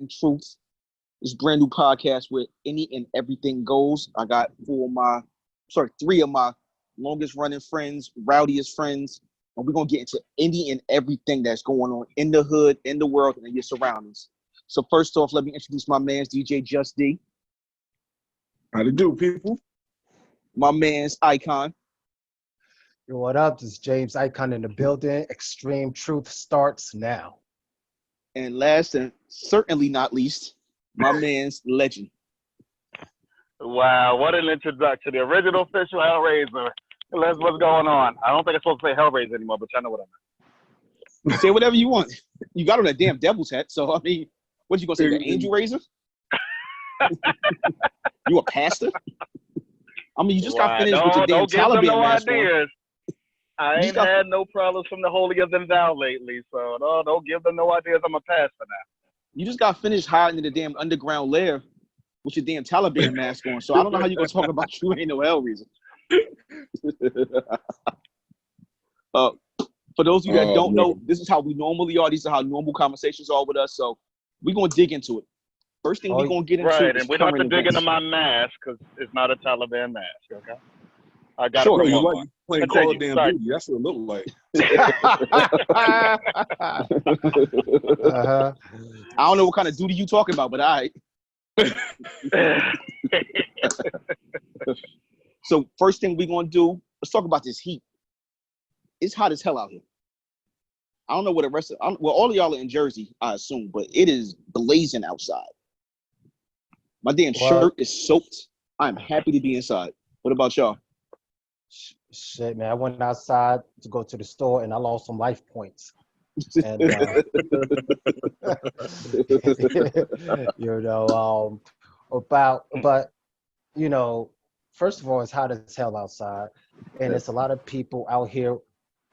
Truth. This brand new podcast where any and everything goes. I got three of my longest running friends, rowdiest friends, and we're gonna get into any and everything that's going on in the hood, in the world, and in your surroundings. So first off, let me introduce my man's DJ Just D, How to do, people? my man's Icon, Yo, what up? This is James Icon in the building. Extreme Truth starts now. and last and certainly not least, my man's Legend. Wow, what an introduction. The original official Hellraiser. What's going on? I don't think I'm supposed to say Hellraiser anymore, but I know what I meant. Say whatever you want. You got on that damn devil's hat, so I mean, what you gonna say, the angel raiser? You a pastor? I mean, you just got finished with your damn Taliban mask on. I ain't had no problems from the holier than thou lately, so don't give them no ideas. I'm a pastor now. You just got finished hiding in the damn underground lair with your damn Taliban mask on, so I don't know how you gonna talk about you ain't no Hellraiser. For those of you that don't know, this is how we normally are. These are how normal conversations are with us, so we're gonna dig into it. First thing we're gonna get into right, is and we don't have to dig into my mask because it's not a Taliban mask, okay? I got it. You like playing Call of Damn Duty. That's what it looked like. I don't know what kind of duty you talking about, but all right. So first thing we're gonna do, let's talk about this heat. It's hot as hell out here. I don't know what the rest of all of y'all are in Jersey, I assume, but it is blazing outside. My damn shirt is soaked. I'm happy to be inside. What about y'all? Shit, man. I went outside to go to the store and I lost some life points. And, first of all, it's hot as hell outside. And there's a lot of people out here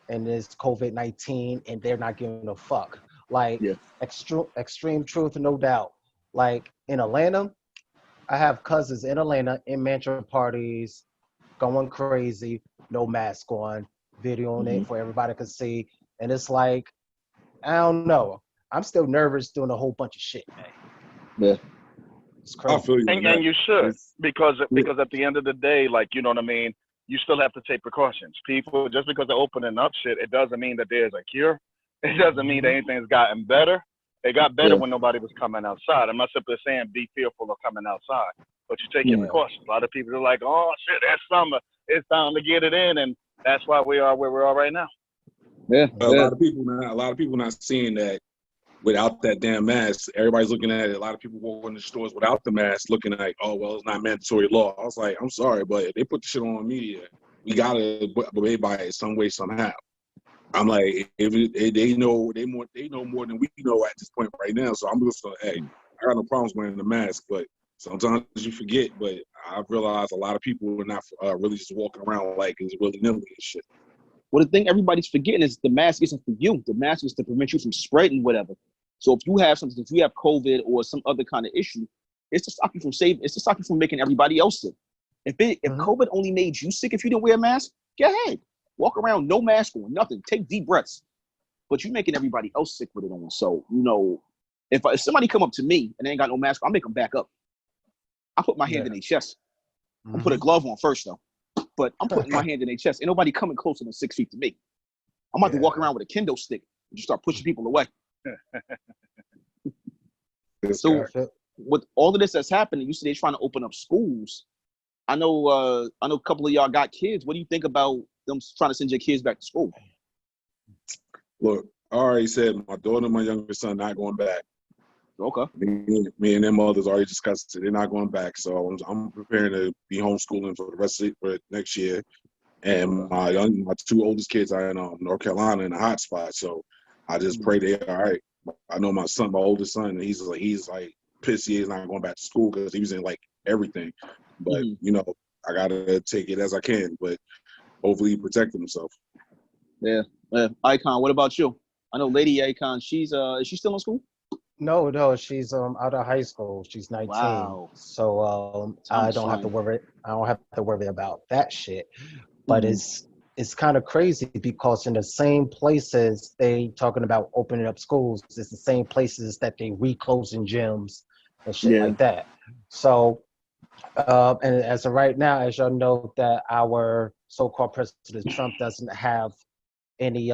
and this COVID-19 and they're not giving a fuck. Like extreme truth, no doubt. Like in Atlanta, I have cousins in Atlanta in mansion parties, going crazy, no mask on, videoing it for everybody to see. And it's like, I don't know. I'm still nervous doing a whole bunch of shit, man. Yeah. It's crazy. I feel you. And you should, because at the end of the day, like, you know what I mean? You still have to take precautions. People, just because they're opening up shit, it doesn't mean that there's a cure. It doesn't mean that anything's gotten better. It got better when nobody was coming outside. I'm not simply saying be fearful of coming outside, but you take your precautions. A lot of people are like, oh, shit, it's summer. It's time to get it in, and that's why we are where we are right now. Yeah. A lot of people not seeing that without that damn mask. Everybody's looking at it. A lot of people walk in the stores without the mask, looking like, oh, well, it's not mandatory law. I was like, I'm sorry, but if they put the shit on media, we gotta obey by it some way, somehow. I'm like, if they know more than we know at this point right now. So I'm just like, hey, I got no problems wearing the mask, but sometimes you forget. But I've realized a lot of people are not really just walking around like it's willy-nilly and shit. Well, the thing everybody's forgetting is the mask isn't for you. The mask is to prevent you from spreading whatever. So if you have something, if you have COVID or some other kind of issue, it's to stop you from it's to stop you from making everybody else sick. If COVID only made you sick if you didn't wear a mask, go ahead. Walk around, no mask on, nothing. Take deep breaths. But you're making everybody else sick with it on. So, if somebody come up to me and they ain't got no mask, I'll make them back up. I put my hand in their chest. I put a glove on first, though. But I'm putting my hand in their chest. Ain't nobody coming closer than 6 feet to me. I'm about to walk around with a kendo stick and just start pushing people away. So with all of this that's happening, you see they're trying to open up schools. I know a couple of y'all got kids. What do you think about them trying to send your kids back to school? Look, I already said my daughter and my younger son not going back. Okay. Me and their mothers already discussed it. They're not going back. So I'm preparing to be homeschooling for the rest of for next year. And my two oldest kids are in North Carolina in a hot spot. So I just pray they're all right. I know my oldest son, he's like pissed he's not going back to school because he was in like everything. But I gotta take it as I can. But hopefully he protected himself. Yeah. Icon, what about you? I know Lady Icon, is she still in school? No, she's out of high school. She's 19. Wow. So I don't have to worry about that shit. But it's it's kind of crazy because in the same places they talking about opening up schools, it's the same places that they reclosing gyms and shit Yeah. like that. So, and as of right now, as y'all know, that our so-called President Trump doesn't have any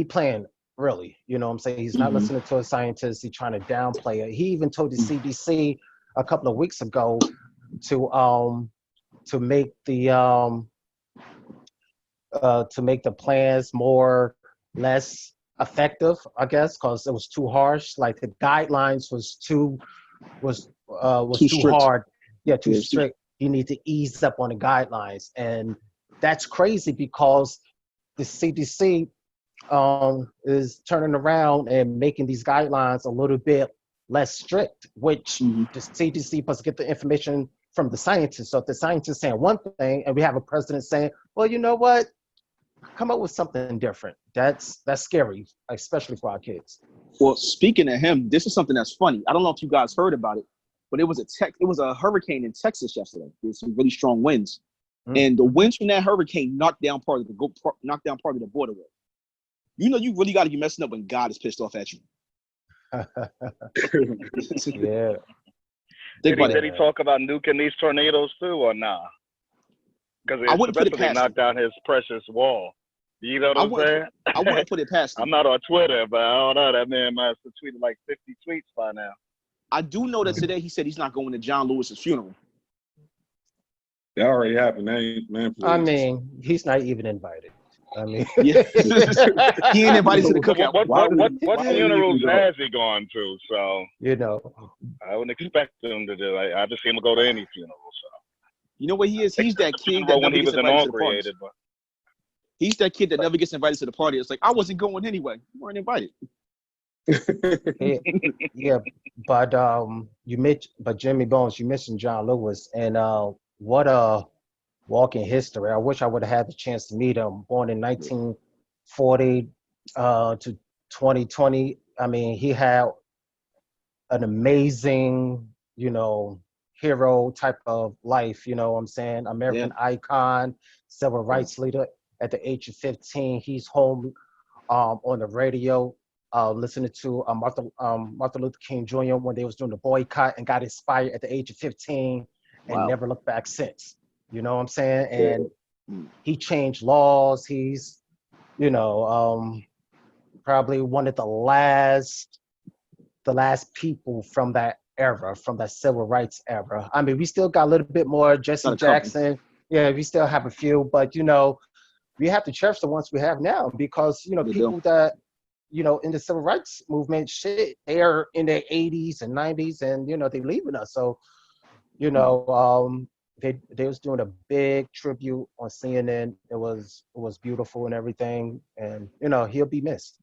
plan really. You know what I'm saying? He's not listening to a scientist. He's trying to downplay it. He even told the CDC a couple of weeks ago to make the plans less effective, I guess, because it was too harsh. Like the guidelines was too strict. hard. Yeah, too strict. You need to ease up on the guidelines, and that's crazy because the CDC is turning around and making these guidelines a little bit less strict, which the CDC must get the information from the scientists. So if the scientists saying one thing and we have a president saying, well, you know what? Come up with something different. That's scary, especially for our kids. Well, speaking of him, this is something that's funny. I don't know if you guys heard about it, but it was a hurricane in Texas yesterday. There's some really strong winds. And the winds from that hurricane knocked down part of the borderway. You know, you really got to be messing up when God is pissed off at you. Yeah. Did he talk about nuking these tornadoes too, or nah? Because I wouldn't put it especially past knocked down his precious wall. You know what I'm saying? I wouldn't put it past him. I'm not on Twitter, but I don't know. That man must have tweeted like 50 tweets by now. I do know that today he said he's not going to John Lewis's funeral. That already happened, man. I mean, he's not even invited. I mean, yeah. He ain't invited to the cookout. What funerals has he gone to? So you know, I wouldn't expect him to do. I just see him go to any funeral. So you know what he is? He's that kid that never gets invited to the party. He's that kid that never gets invited to the party. It's like, I wasn't going anyway. You weren't invited. Yeah, but Jimmy Bones, you mentioned John Lewis, and what a walk in history. I wish I would have had the chance to meet him. Born in 1940 to 2020. I mean, he had an amazing, hero type of life. You know what I'm saying? American icon, civil rights leader. At the age of 15, he's home on the radio, listening to Martin Luther King Jr. when they was doing the boycott, and got inspired at the age of 15 and never looked back since. You know what I'm saying? And he changed laws. He's, probably one of the last people from that era, from that civil rights era. I mean, we still got a little bit more. Jesse Jackson. Yeah, we still have a few, but we have to cherish the ones we have now because people that in the civil rights movement, shit, they are in their 80s and 90s, and they leaving us. So they was doing a big tribute on CNN. It was beautiful and everything, and he'll be missed.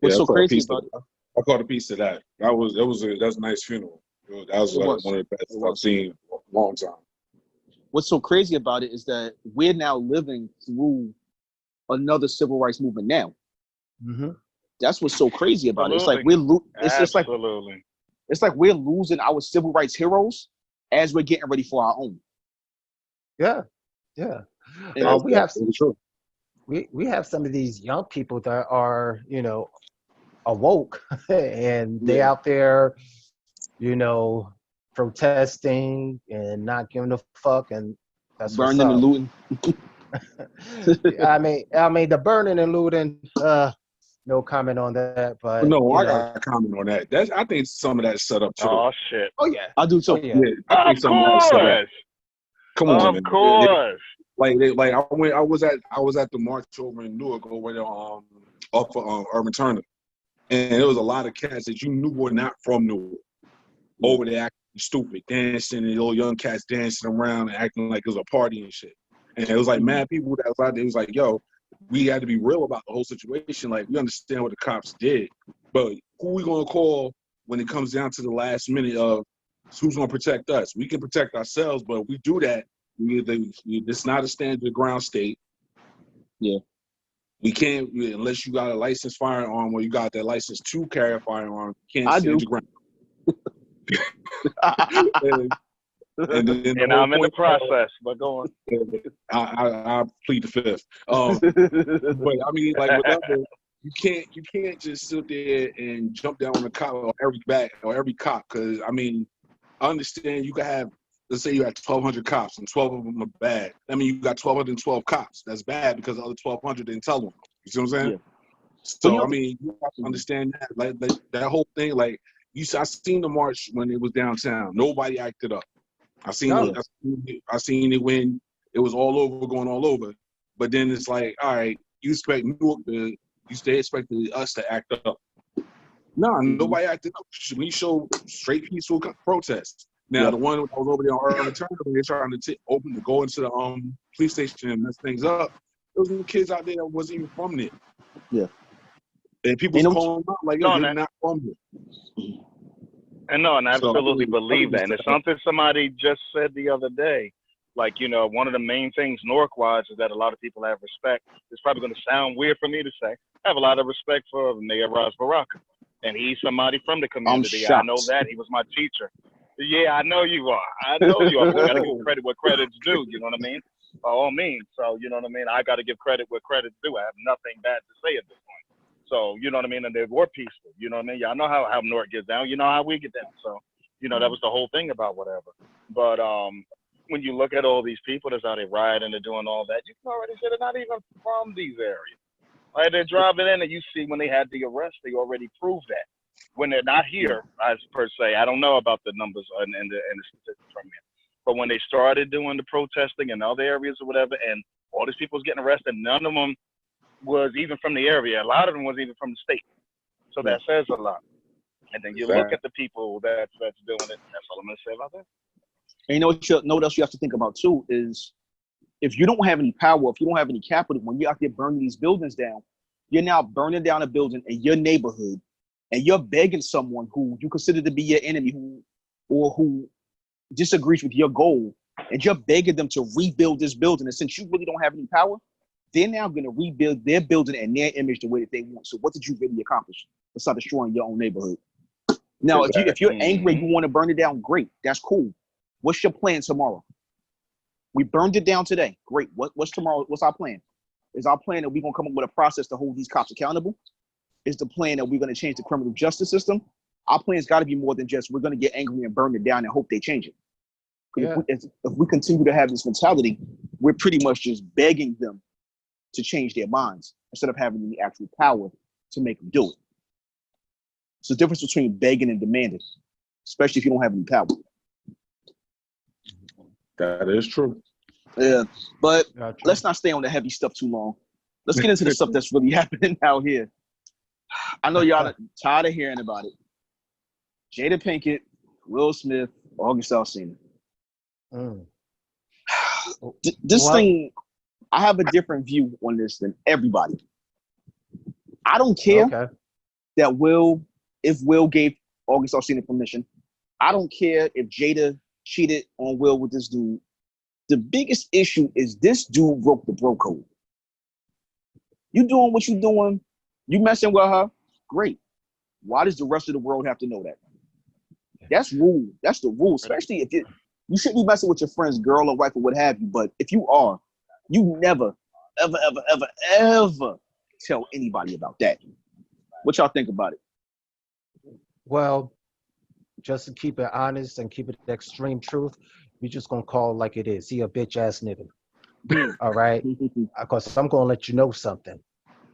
What's so crazy about it? I caught a piece of that. That's a nice funeral. That was one of the best I've seen in a long time. What's so crazy about it is that we're now living through another civil rights movement now. Mm-hmm. That's what's so crazy about Absolutely. It. It's like it's like we're losing our civil rights heroes as we're getting ready for our own. Yeah. We have some of these young people that are awoke and they out there protesting and not giving a fuck, and that's burning and looting. I mean the burning and looting, no comment on that, but I got a comment on that. I think some of that's set up too. Oh shit. Oh yeah, I do too. Oh, yeah. I think some of that's set up. Come on, of course. I was at the march over in Newark over there off of Urban Turner, and there was a lot of cats that you knew were not from Newark over there acting stupid, dancing, and little young cats dancing around and acting like it was a party and shit. And it was like mad people that was out there. It was like, yo, we had to be real about the whole situation. Like, we understand what the cops did, but who we gonna call when it comes down to the last minute of who's gonna protect us? We can protect ourselves, but if we do that, it's not a standard ground state. Yeah. We can't, unless you got a licensed firearm or you got that license to carry a firearm, you can't stand your ground. And then And I'm in the process, but go on. I plead the fifth. But I mean, like whatever, you can't just sit there and jump down on the cop or every cop, because I mean, I understand you could have, let's say you had 1,200 cops and 12 of them are bad. I mean, you got 1,212 cops. That's bad because the other 1,200 didn't tell them. You see what I'm saying? Yeah. So I mean, you have to understand that, like that whole thing. Like I seen the march when it was downtown. Nobody acted up. I seen it when it was going all over. But then it's like, all right, you expect Newark they expected us to act up. Nah, nobody acted up. We showed straight peaceful protests. Now the one that was over there on Urban Turner, they're trying to go into the police station and mess things up. There was kids out there that wasn't even from there. Yeah. And people calling them out like, yo, they're not from there. And I absolutely believe that. And it's something somebody just said the other day. Like, one of the main things Newark-wise is that a lot of people have respect. It's probably going to sound weird for me to say. I have a lot of respect for Mayor Ras Baraka. And he's somebody from the community. I know that. He was my teacher. Yeah, I know you are. I know you are. But we got to give credit where credit's due. You know what I mean? By all means. So, you know what I mean? I got to give credit where credit's due. I have nothing bad to say at this point. So, you know what I mean? And they were peaceful. You know what I mean? Y'all know how Newark gets down. You know how we get down. So, that was the whole thing about whatever. But when you look at all these people that's out there rioting and doing all that, you can already say they're not even from these areas. Right? They're driving in and you see when they had the arrest, they already proved that. When they're not here, as per se, I don't know about the numbers and the statistics from here. But when they started doing the protesting in other areas or whatever, and all these people was getting arrested, none of them was even from the area. A lot of them wasn't even from the state. So that says a lot. And then you look at the people that's doing it. That's all I'm going to say about that. And you know what else you have to think about too is if you don't have any power, if you don't have any capital, when you're out there burning these buildings down, you're now burning down a building in your neighborhood, and you're begging someone who you consider to be your enemy who disagrees with your goal, and you're begging them to rebuild this building. And since you really don't have any power, they're now going to rebuild their building and their image the way that they want. So what did you really accomplish besides destroying your own neighborhood? Now, if you're angry, you want to burn it down, great. That's cool. What's your plan tomorrow? We burned it down today. Great. What's tomorrow? What's our plan? Is our plan that we're going to come up with a process to hold these cops accountable? Is the plan that we're going to change the criminal justice system? Our plan's got to be more than just we're going to get angry and burn it down and hope they change it. Yeah. If we continue to have this mentality, we're pretty much just begging them to change their minds instead of having the actual power to make them do it. It's the difference between begging and demanding, especially if you don't have any power. That is true. Yeah, but let's not stay on the heavy stuff too long. Let's get into the stuff that's really happening out here. I know y'all are tired of hearing about it. Jada Pinkett, Will Smith, August Alsina. This thing, I have a different view on this than everybody. I don't care that if Will gave August Alsina permission. I don't care if Jada cheated on Will with this dude. The biggest issue is this dude broke the bro code. You doing what you doing, you messing with her, great. Why does the rest of the world have to know that? That's rule. That's the rule, especially if you shouldn't be messing with your friend's girl or wife or what have you, but if you are, you never, ever, ever, ever, ever tell anybody about that. What y'all think about it? Well, just to keep it honest and keep it the extreme truth, we just gonna call it like it is. He a bitch ass nigga. All right? Because I'm gonna let you know something.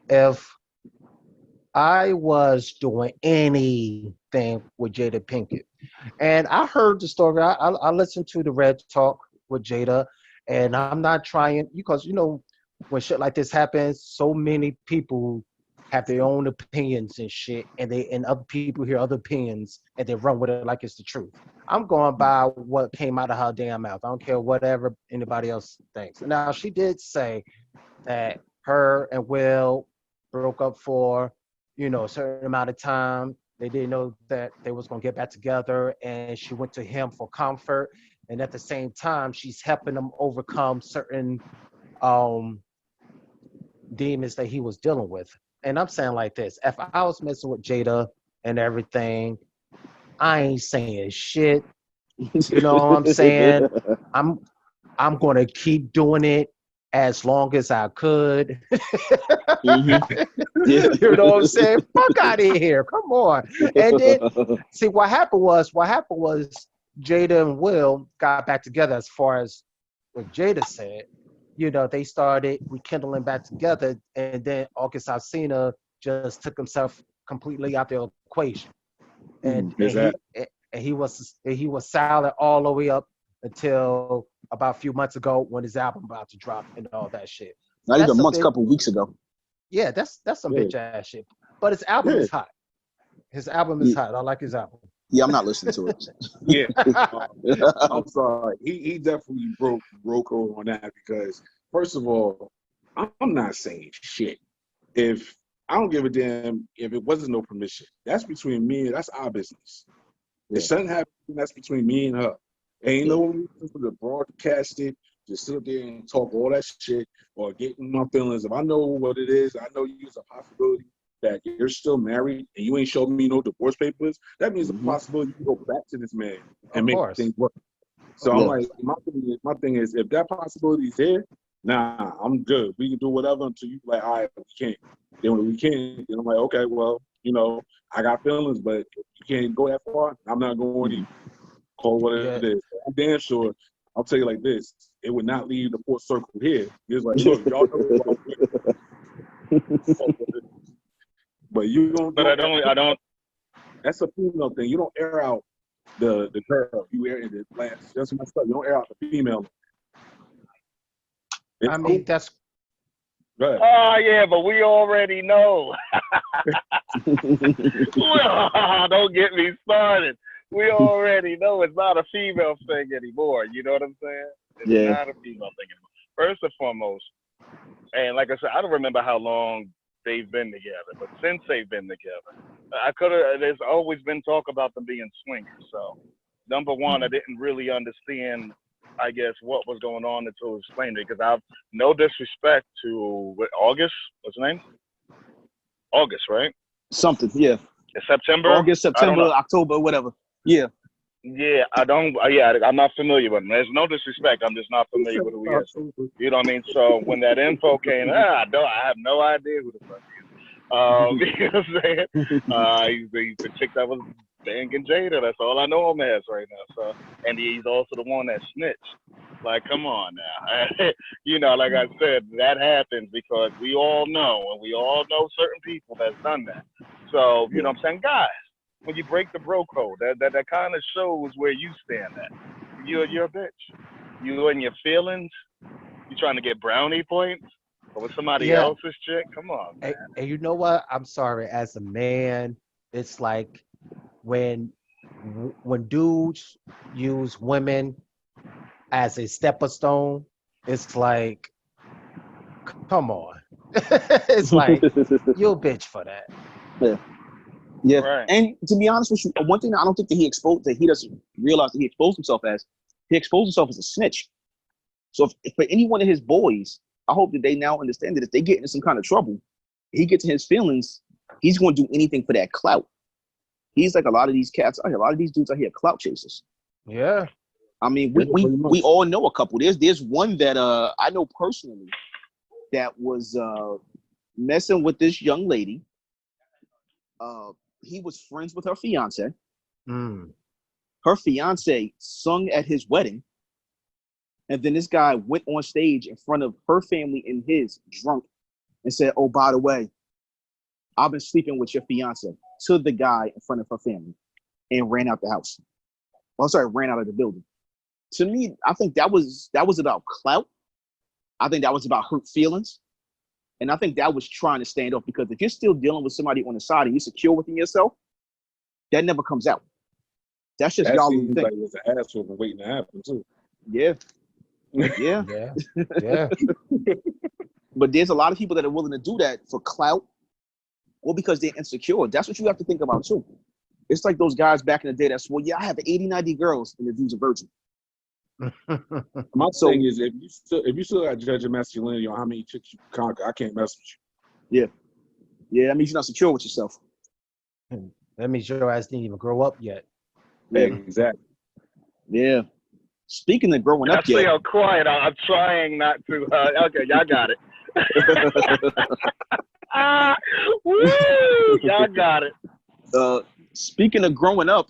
If I was doing anything with Jada Pinkett, and I heard the story, I listened to the Red Talk with Jada, and I'm not trying, because when shit like this happens, so many people have their own opinions and shit, and other people hear other opinions and they run with it like it's the truth. I'm going by what came out of her damn mouth. I don't care whatever anybody else thinks. Now, she did say that her and Will broke up for, a certain amount of time. They didn't know that they was going to get back together, and she went to him for comfort. And at the same time, she's helping him overcome certain demons that he was dealing with. And I'm saying like this, if I was messing with Jada and everything, I ain't saying shit. You know what I'm saying? I'm gonna keep doing it as long as I could. Mm-hmm. Yeah. You know what I'm saying? Fuck out of here. Come on. And then see what happened was Jada and Will got back together as far as what Jada said. You know, they started rekindling back together, and then August Alsina just took himself completely out the equation. And Exactly. he was silent all the way up until about a few months ago when his album about to drop and all that shit. Not That's even a months, bit, couple weeks ago. yeah, that's some Yeah. bitch ass shit. But his album Yeah. is hot. His album is hot. I like his album. Yeah, I'm not listening to it. Yeah. I'm sorry. He definitely broke her on that because, first of all, I'm not saying shit. If I don't give a damn if it wasn't no permission, that's between me and that's our business. Yeah. If something happens, that's between me and her. Ain't no reason for the broadcast it, just sit up there and talk all that shit or get in my feelings. If I know what it is, I know it's a possibility that you're still married and you ain't showed me no divorce papers, that means a possibility you can go back to this man and Of make course. things work. So I'm like, my thing is, if that possibility is there, nah, I'm good. We can do whatever until you like, all right, we can't. Then when we can't, then I'm like, okay, well, you know, I got feelings, but if you can't go that far, I'm not going to call what it is. I'm damn sure, I'll tell you like this, it would not leave the fourth circle here. It's like, look, y'all know but you don't. But I don't. That's a female thing. You don't air out the girl. You air the last. That's messed up. You don't air out the female. I mean, that's. Right. Oh yeah, but we already know. Well, don't get me started. We already know it's not a female thing anymore. You know what I'm saying? It's not a female thing anymore. First and foremost, and like I said, I don't remember how long they've been together, but since they've been together, there's always been talk about them being swingers. So, number one, I didn't really understand, I guess, what was going on until it was explained to me, because I've no disrespect to August, what's her name? August, right? Something, yeah. It's September? August, September, October, whatever. Yeah. Yeah, I'm not familiar with him. There's no disrespect. I'm just not familiar with who he is. You know what I mean? So when that info came, I have no idea who the fuck he is. You know what I'm saying? He's the chick that was banging Jada. That's all I know him as right now. So, and he's also the one that snitched. Like, come on now. You know, like I said, that happens because we all know, and we all know certain people that's done that. So, you know what I'm saying? Guys, when you break the bro code, that kind of shows where you stand at. You're a bitch. You and your feelings. You trying to get brownie points with somebody else's chick? Come on, man. And you know what? I'm sorry. As a man, it's like when dudes use women as a stepping stone, it's like, come on. It's like, you're a bitch for that. Yeah. Yeah, right. And to be honest with you, one thing that I don't think that he doesn't realize that he exposed himself as a snitch. So if for any one of his boys, I hope that they now understand that if they get into some kind of trouble, he gets in his feelings, he's going to do anything for that clout. He's like a lot of these cats out here, a lot of these dudes out here, clout chasers. Yeah. I mean, we all know a couple. There's one that I know personally that was messing with this young lady. He was friends with her fiance. Her fiance sung at his wedding. And then this guy went on stage in front of her family and his, drunk, and said, "Oh, by the way, I've been sleeping with your fiance," to the guy in front of her family, and ran out the house. Ran out of the building. To me, I think that was about clout. I think that was about hurt feelings. And I think that was trying to stand up, because if you're still dealing with somebody on the side and you're secure within yourself, that never comes out. That's just y'all thing. Like it was an asshole waiting to happen too. Yeah. But there's a lot of people that are willing to do that for clout or because they're insecure. That's what you have to think about too. It's like those guys back in the day that swore, "Yeah, I have 80, 90 girls," and the dude's a virgin. My thing is, if you still got judging masculinity on how many chicks you can conquer, I can't mess with you. Yeah, that means you're not secure with yourself. That means your ass didn't even grow up yet. Yeah, exactly. Yeah. Speaking of growing I up, see how quiet. I'm trying not to. Okay, y'all got it. Woo! Y'all got it. Speaking of growing up,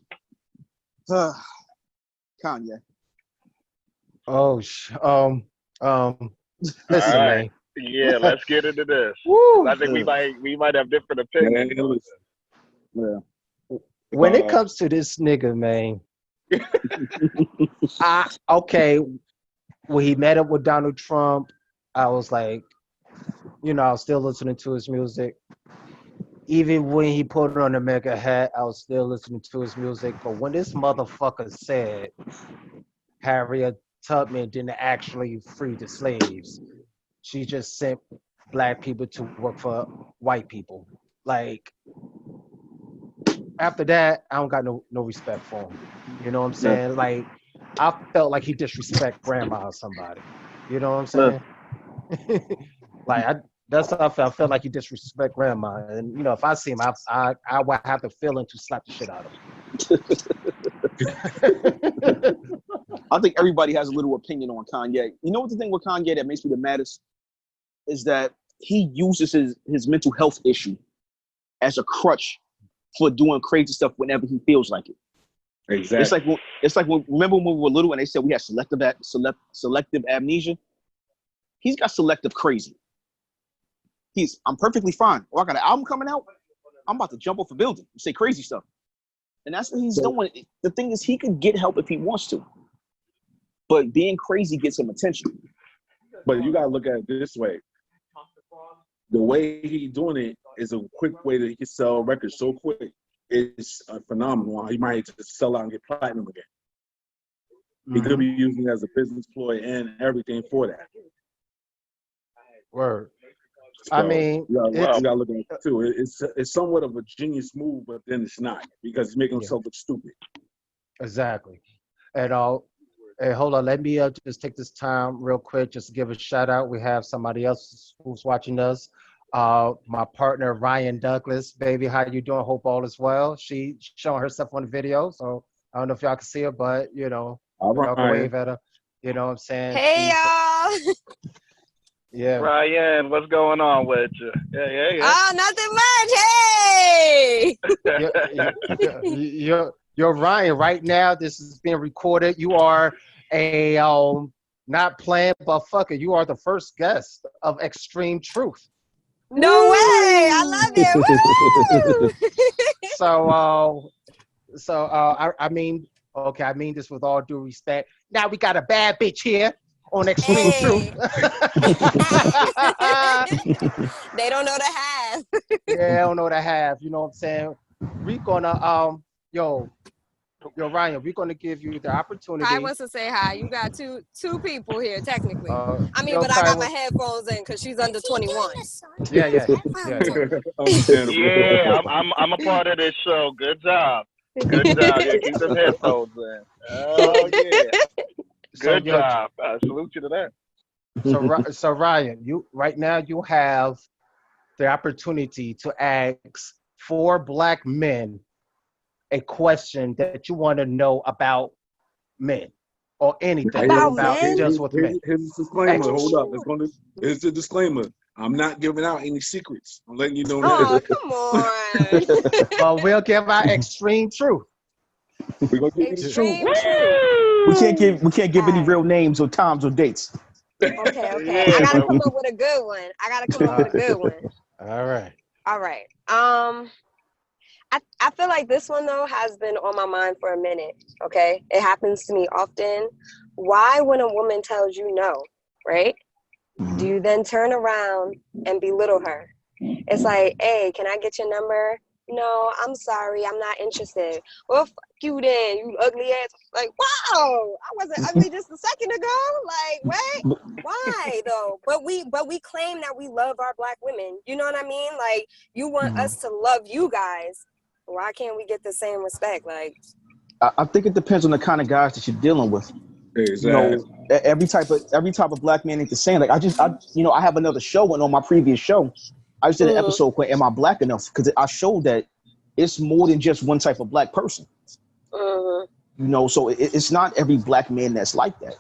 Kanye. Oh, listen, right. man. Yeah, let's get into this. Woo. I think we might have different opinions. Yeah. When it comes to this nigga, man, when he met up with Donald Trump, I was like, I was still listening to his music. Even when he put on the mega hat, I was still listening to his music. But when this motherfucker said Harriet Tubman didn't actually free the slaves, she just sent black people to work for white people. Like, after that, I don't got no respect for him. You know what I'm saying? Yeah. Like, I felt like he disrespect grandma or somebody. You know what I'm saying? That's how I felt. I felt like he disrespect grandma. And, if I see him, I would have the feeling to slap the shit out of him. I think everybody has a little opinion on Kanye. You know what the thing with Kanye that makes me the maddest is that he uses his mental health issue as a crutch for doing crazy stuff whenever he feels like it. Exactly. It's like remember when we were little and they said we had selective amnesia? He's got selective crazy. I'm perfectly fine. I got an album coming out. I'm about to jump off a building and say crazy stuff. And that's what he's doing. The thing is, he could get help if he wants to. But being crazy gets him attention. But you got to look at it this way. The way he's doing it is a quick way that he can sell records so quick. It's phenomenal. He might just sell out and get platinum again. Mm-hmm. He could be using it as a business ploy and everything for that. Word. So, I mean, you gotta look at it too. It's somewhat of a genius move, but then it's not because he's making himself look stupid. Exactly. And hey, hold on. Let me just take this time real quick, just to give a shout out. We have somebody else who's watching us. My partner Ryan Douglas, baby, how you doing? Hope all is well. She's showing herself on the video, so I don't know if y'all can see her, but y'all can wave at her. You know what I'm saying? Hey y'all. Yeah. Ryan, what's going on with you? Yeah. Oh, nothing much. Hey. You're Ryan. Right now, this is being recorded. You are a not planned, but fuck it. You are the first guest of Xtreme Truth. No way! I love it. Woo! I mean this with all due respect. Now we got a bad bitch here on Xtreme Truth. They don't know the half. Yeah, they don't know the half. You know what I'm saying? We're gonna Yo, Ryan, we're gonna give you the opportunity. Kai wants to say hi. You got two people here, technically. But I Kai got my headphones in because she's under 21. Yeah. Yeah, I'm a part of this show. Good job. Yeah, keep them headphones in. Oh yeah. Good job. Salute you to that. So Ryan, you right now you have the opportunity to ask 4 black men a question that you want to know about men or anything about men? Just with men. Here's the disclaimer. Hold up. Here's the disclaimer. I'm not giving out any secrets. I'm letting you know that. Oh, come on. But we'll give our extreme truth. We're gonna give you the truth. We can't give any real names or times or dates. Okay. Yeah, I gotta come up with a good one. All right. I feel like this one though has been on my mind for a minute. Okay, it happens to me often. Why, when a woman tells you no, right? Do you then turn around and belittle her? It's like, hey, can I get your number? No, I'm sorry, I'm not interested. Well, fuck you then, you ugly ass. Like, wow, I wasn't ugly just a second ago. Like, what? Why though? But we claim that we love our black women. You know what I mean? Like, you want us to love you guys. Why can't we get the same respect? Like, I think it depends on the kind of guys that you're dealing with. Exactly. Every type of black man ain't the same. Like I have another show, and on my previous show, I just did an episode called "Am I Black Enough?" because I showed that it's more than just one type of black person. You know, so it's not every black man that's like that.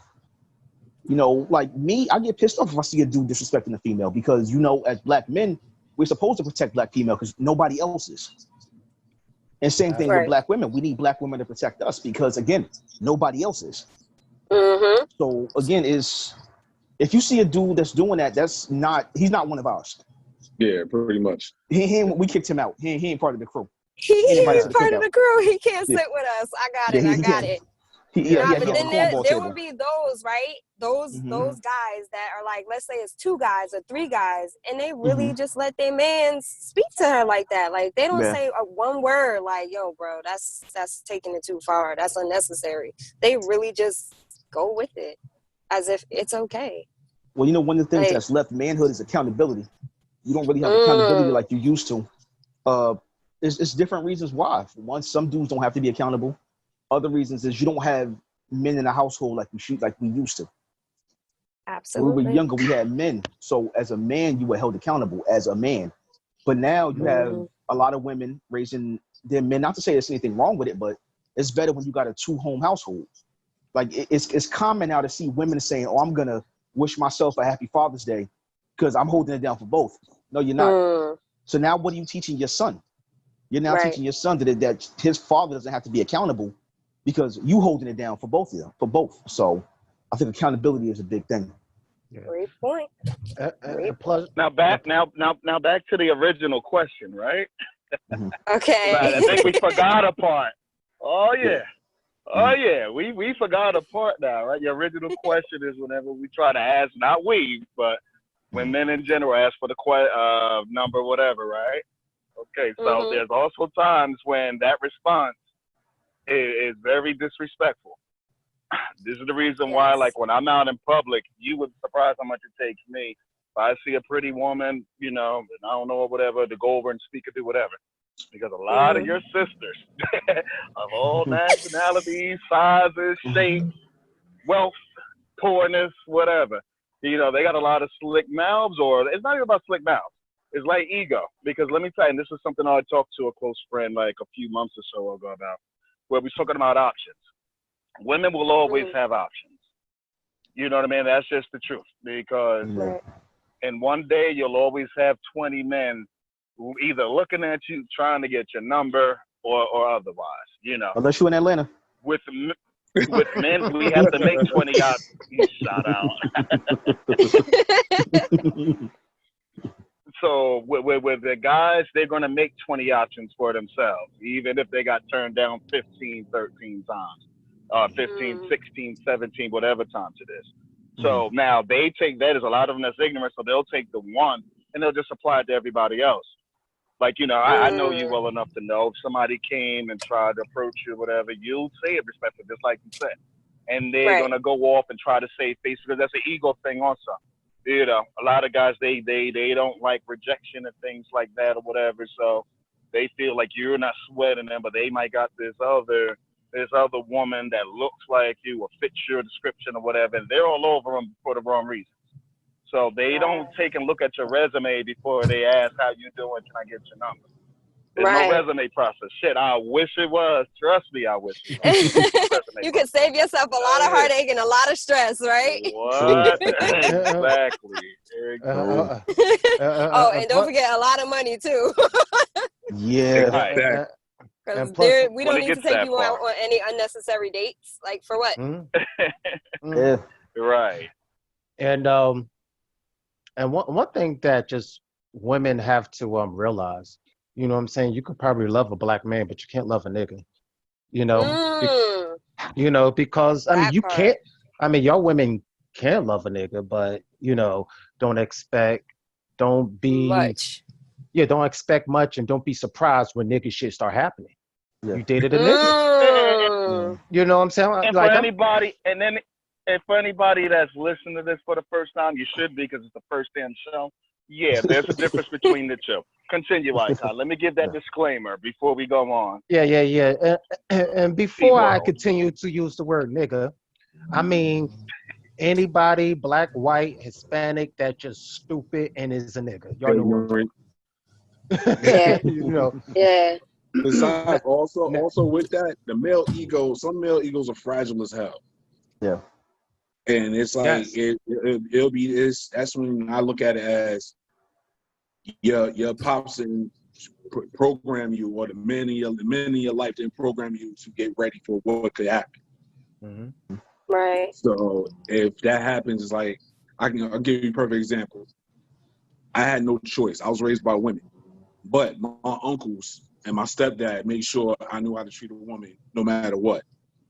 You know, like me, I get pissed off if I see a dude disrespecting a female because, you know, as black men, we're supposed to protect black female because nobody else is. And same thing with black women. We need black women to protect us because, again, nobody else is. Mm-hmm. So, again, if you see a dude that's doing that, he's not one of ours. Yeah, pretty much. We kicked him out. He ain't part of the crew. He's part of the crew. He can't sit with us. I got it. But then there would be those, right? Those guys that are like, let's say it's 2 guys or 3 guys, and they really just let their man speak to her like that. Like they don't say one word like, yo, bro, that's taking it too far. That's unnecessary. They really just go with it as if it's okay. Well, you know, one of the things that's left manhood is accountability. You don't really have accountability like you used to. It's different reasons why. For one, some dudes don't have to be accountable. Other reasons is you don't have men in the household like we used to. Absolutely. When we were younger, we had men. So as a man, you were held accountable as a man. But now you have a lot of women raising their men. Not to say there's anything wrong with it, but it's better when you got a 2-home household. Like it's common now to see women saying, "Oh, I'm gonna wish myself a happy Father's Day because I'm holding it down for both." No, you're not. So now what are you teaching your son? You're now teaching your son that his father doesn't have to be accountable because you holding it down for both of them, for both. So I think accountability is a big thing. Great point. Plus, now back to the original question, right? Okay. I think we forgot a part. Oh yeah, we forgot a part now, right? The original question is whenever we try to ask, not we, but when men in general ask for the number, whatever, right? Okay, so there's also times when that response is very disrespectful. This is the reason why, like, when I'm out in public, you would be surprised how much it takes me. If I see a pretty woman, you know, and I don't know or whatever, to go over and speak or do whatever. Because a lot of your sisters of all nationalities, sizes, shapes, wealth, poorness, whatever, you know, they got a lot of slick mouths, or it's not even about slick mouths. It's like ego. Because let me tell you, and this is something I talked to a close friend like a few months or so ago about, where we're talking about options. Women will always have options. You know what I mean? That's just the truth. Because in one day, you'll always have 20 men who either looking at you, trying to get your number, or otherwise, you know. Unless you're in Atlanta. With men, we have to make 20 options. Shout out. So with the guys, they're going to make 20 options for themselves, even if they got turned down 15, 13 times, 15, 16, 17, whatever times it is. So now they take that as a lot of them that's ignorant, so they'll take the one and they'll just apply it to everybody else. Like, you know, I know you well enough to know if somebody came and tried to approach you or whatever, you'll say it respectfully, just like you said. And they're going to go off and try to save face because that's an ego thing also. You know, a lot of guys, they don't like rejection and things like that or whatever. So they feel like you're not sweating them, but they might got this other woman that looks like you or fits your description or whatever. And they're all over them for the wrong reasons. So they don't take and look at your resume before they ask how you doing, can I get your number? There's no resume process. Shit, I wish it was. Trust me, I wish it was. You could save yourself a lot of heartache and a lot of stress, right? What? Exactly. And don't forget a lot of money, too. Yeah. Because we don't need to take you out on any unnecessary dates. Like, for what? Yeah. Right. And one thing that just women have to realize, you know what I'm saying? You could probably love a black man, but you can't love a nigga. You know? You know, because, I mean, you can't, I mean, y'all women can love a nigga, but, you know, don't expect much, and don't be surprised when nigga shit start happening. You dated a nigga. You know what I'm saying? And like, and for anybody that's listening to this for the first time, you should be, because it's the first damn show. Yeah, there's a difference between the two. Continue, Icon. Let me give that disclaimer before we go on. Yeah. And before I continue to use the word nigga, I mean, anybody, black, white, Hispanic, that just stupid and is a nigga. Y'all know what I'm Yeah. you know. Yeah. Besides, also with that, the male ego, some male egos are fragile as hell. Yeah. And it's like it'll be this. That's when I look at it as your pops and program you, or the men in your life didn't program you to get ready for what could happen. Mm-hmm. Right. So if that happens, it's like I'll give you a perfect example. I had no choice. I was raised by women, but my uncles and my stepdad made sure I knew how to treat a woman no matter what.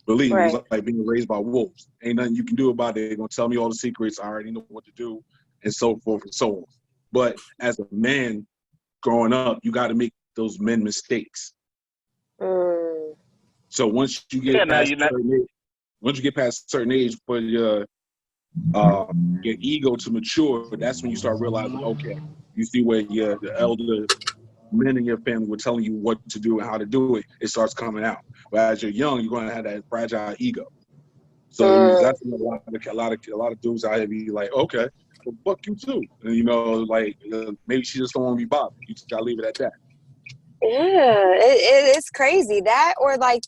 Believe me, it was like being raised by wolves. Ain't nothing you can do about it. They're going to tell me all the secrets. I already know what to do, and so forth and so on. But as a man growing up, you got to make those men mistakes. So once you get past a certain age for your ego to mature, that's when you start realizing, okay, you see where the elder men in your family were telling you what to do and how to do it. It starts coming out. But as you're young, you're going to have that fragile ego. So that's a lot of dudes out here be like, okay, well, fuck you too. And maybe she just don't want to be bothered. You just gotta leave it at that. Yeah, it's crazy. That, or like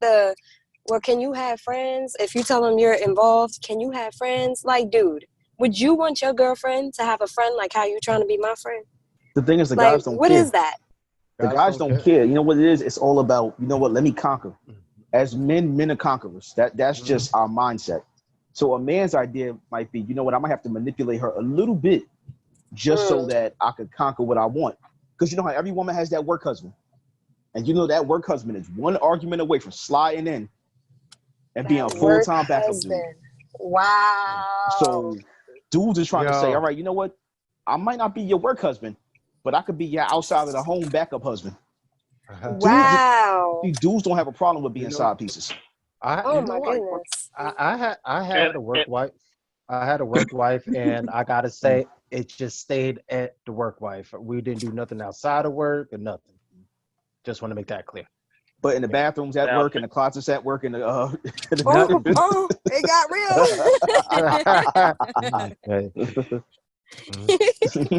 can you have friends? If you tell them you're involved, can you have friends? Like, dude, would you want your girlfriend to have a friend like how you trying to be my friend? The thing is, the like, guys don't what care. Is that? The guys don't care. You know what it is? It's all about, you know what, let me conquer. As men are conquerors. That's just our mindset. So a man's idea might be, you know what, I might have to manipulate her a little bit just so that I could conquer what I want. Because you know how every woman has that work husband. And you know that work husband is one argument away from sliding in and being a full-time backup dude. Wow. So dudes is trying to say, all right, you know what, I might not be your work husband, but I could be your outside of the home backup husband. Wow. Dudes don't have a problem with being side pieces. Oh my goodness. I had a work wife. I had a work wife, and I gotta say, it just stayed at the work wife. We didn't do nothing outside of work or nothing. Just want to make that clear. But in the bathrooms at work, in the closets at work, in the it got real.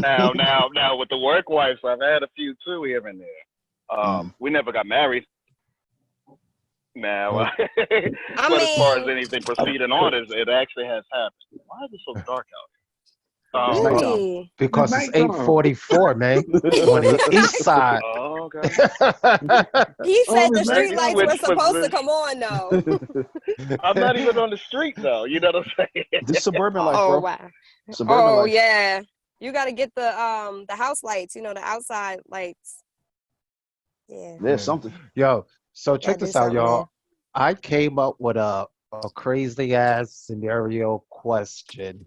Now with the work wives, I've had a few too here and there. We never got married. Now, but as far as anything proceeding on, it actually has happened. Why is it so dark out here? Really? Because it's 8:44, man, on the east side. Oh, okay. He said the street lights were supposed to come on, though. I'm not even on the street, though. You know what I'm saying? This suburban life, bro. Oh, wow. Suburban life. Yeah. You got to get the house lights, the outside lights. Yeah. There's something. Yo, so check this out, y'all. I came up with a crazy ass scenario question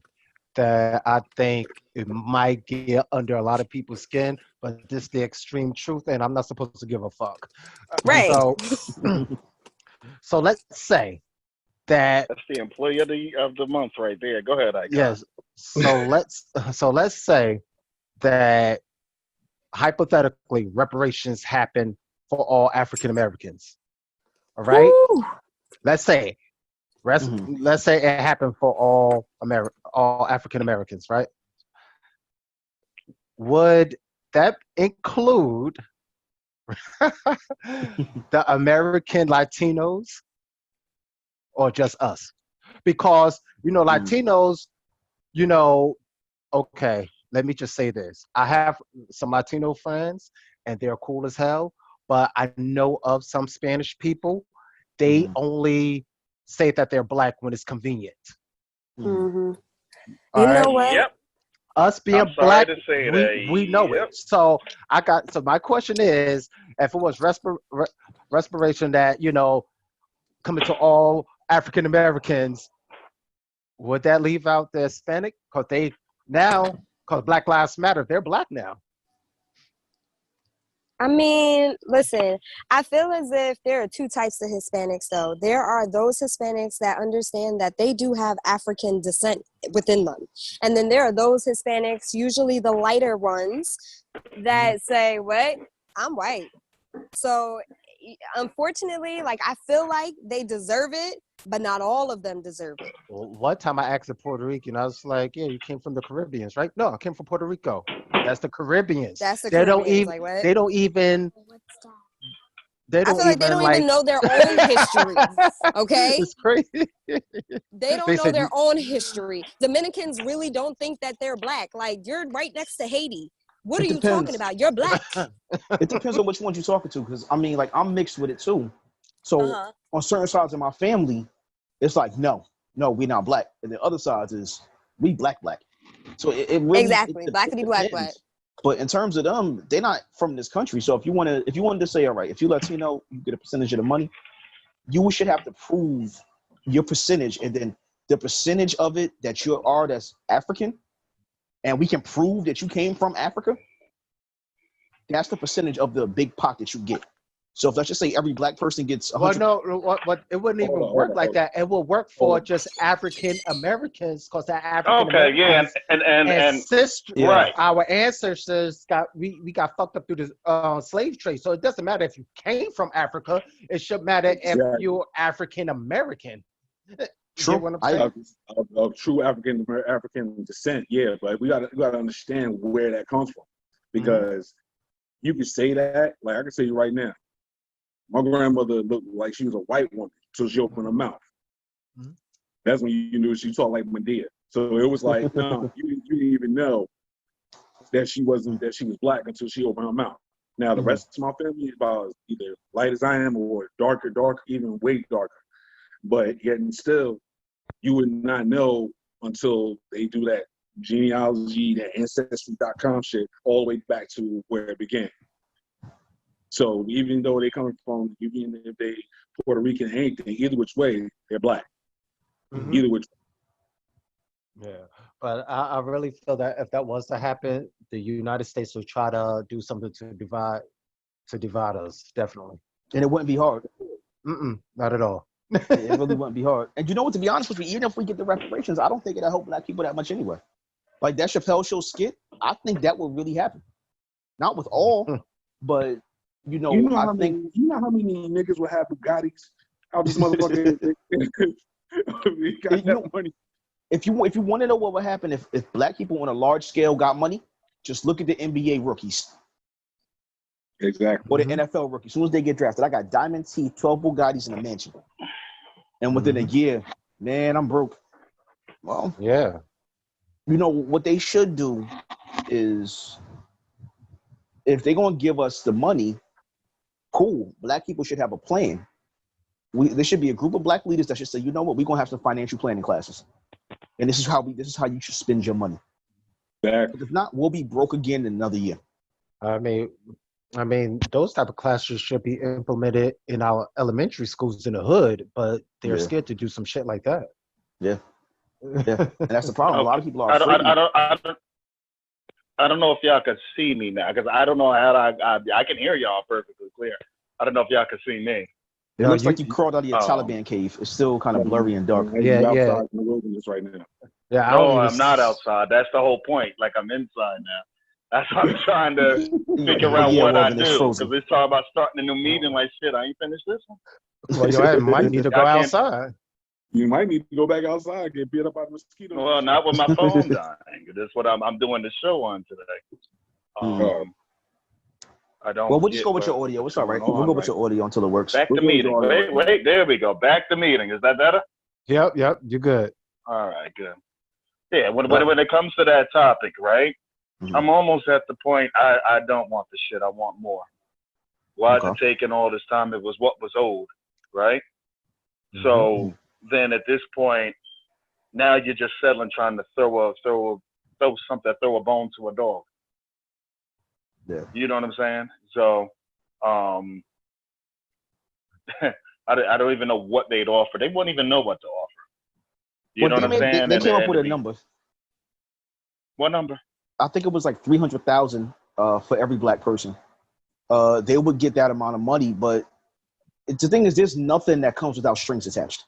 that I think it might get under a lot of people's skin, but this is the extreme truth, and I'm not supposed to give a fuck. Right. So let's say that that's the employee of the month right there. Go ahead, Ike. Yes. So let's say that hypothetically reparations happen for all African Americans. All right. Woo. Let's say it happened for all African Americans, right? Would that include the American Latinos or just us? Because Latinos, okay, let me just say this. I have some Latino friends and they're cool as hell, but I know of some Spanish people, they only say that they're black when it's convenient. Mm-hmm. You know what? Yep. Us being black, we know it. So my question is, if it was respiration that, coming to all African Americans, would that leave out the Hispanic? Because Black Lives Matter, they're black now. I mean, listen, I feel as if there are two types of Hispanics, though. There are those Hispanics that understand that they do have African descent within them. And then there are those Hispanics, usually the lighter ones, that say, what? I'm white. So, unfortunately, I feel like they deserve it, but not all of them deserve it. Well, one time I asked a Puerto Rican, I was like, yeah, you came from the Caribbeans, right? No, I came from Puerto Rico. That's the Caribbeans. That's the Caribbeans. They don't even they don't I feel like they don't even know their own history. Okay, it's crazy. they don't know their own history. Dominicans really don't think that they're black. Like, you're right next to Haiti. What are you talking about? You're black. It depends on which ones you're talking to, because I mean, like, I'm mixed with it too. So on certain sides of my family, it's like, no, we're not black, and the other sides is we black. So it really exactly blackity black. But in terms of them, they're not from this country. So if you wanted to say, all right, if you're Latino, you get a percentage of the money, you should have to prove your percentage, and then the percentage of it that you are that's African, and we can prove that you came from Africa. That's the percentage of the big pot that you get. So if let's just say every black person gets 100. Well, no, what it wouldn't even work like that. It will work for just African Americans, because that African Americans right. Our ancestors we got fucked up through the slave trade. So it doesn't matter if you came from Africa. It should matter if you're African American. True. Of true African descent, yeah, but we gotta understand where that comes from, because you can say that, like I can tell you right now, my grandmother looked like she was a white woman until she opened her mouth. That's when you knew she talked like Medea. So it was like, no, you didn't even know that she was black until she opened her mouth. Now the rest of my family is about either light as I am or darker, even way darker. But yet and still, you would not know until they do that genealogy, that ancestry.com shit, all the way back to where it began. So even though they come from, even if they Puerto Rican, anything, either which way, they're black. Either which way. Yeah, but I really feel that if that was to happen, the United States would try to do something to divide us, definitely. And it wouldn't be hard. Not at all. It really wouldn't be hard. And you know what, to be honest with you, even if we get the reparations, I don't think it'll help black people that much anyway. Like that Chappelle Show skit, I think that will really happen. Not with all, but I think you know how many niggas would have Bugattis out this motherfucker. Money. If you want to know what would happen if black people on a large scale got money, just look at the NBA rookies. Exactly. Or the NFL rookies. As soon as they get drafted, I got diamond teeth, 12 Bugattis in a mansion. And within a year, man, I'm broke. Well, yeah. You know, what they should do is, if they're going to give us the money, cool. Black people should have a plan. There should be a group of black leaders that should say, you know what, we're going to have some financial planning classes. And this is how you should spend your money. Exactly. If not, we'll be broke again in another year. I mean, those type of classes should be implemented in our elementary schools in the hood, but they're scared to do some shit like that. Yeah. And that's the problem. A lot of people are afraid. I don't know if y'all can see me now, because I don't know how I can hear y'all perfectly clear. I don't know if y'all can see me. It looks like you crawled out of your Taliban cave. It's still kind of blurry and dark. Yeah. Outside in the wilderness right now. Yeah. I'm not outside. That's the whole point. Like, I'm inside now. That's what I'm trying to figure out what I do. Because we talk about starting a new meeting. Like, shit, I ain't finished this one. Well, you might need to go outside. You might need to go back outside, get beat up by the mosquitoes. Well, not with my phone dying. That's what I'm doing the show on today. I don't. Well, we'll just go with your audio. It's all right. We'll go with your audio until it works. Back to meeting. Wait, there we go. Back to meeting. Is that better? Yep, you're good. All right, good. Yeah, when it comes to that topic, right? I'm almost at the point I don't want the shit. I want more. Why is it taking all this time? It was what was old, right? So then at this point, now you're just settling, trying to throw a bone to a dog. Yeah. You know what I'm saying? So, I don't even know what they'd offer. They wouldn't even know what to offer. You know what I'm saying? They came up with a number. What number? I think it was like 300,000 for every black person. They would get that amount of money, but the thing is, there's nothing that comes without strings attached.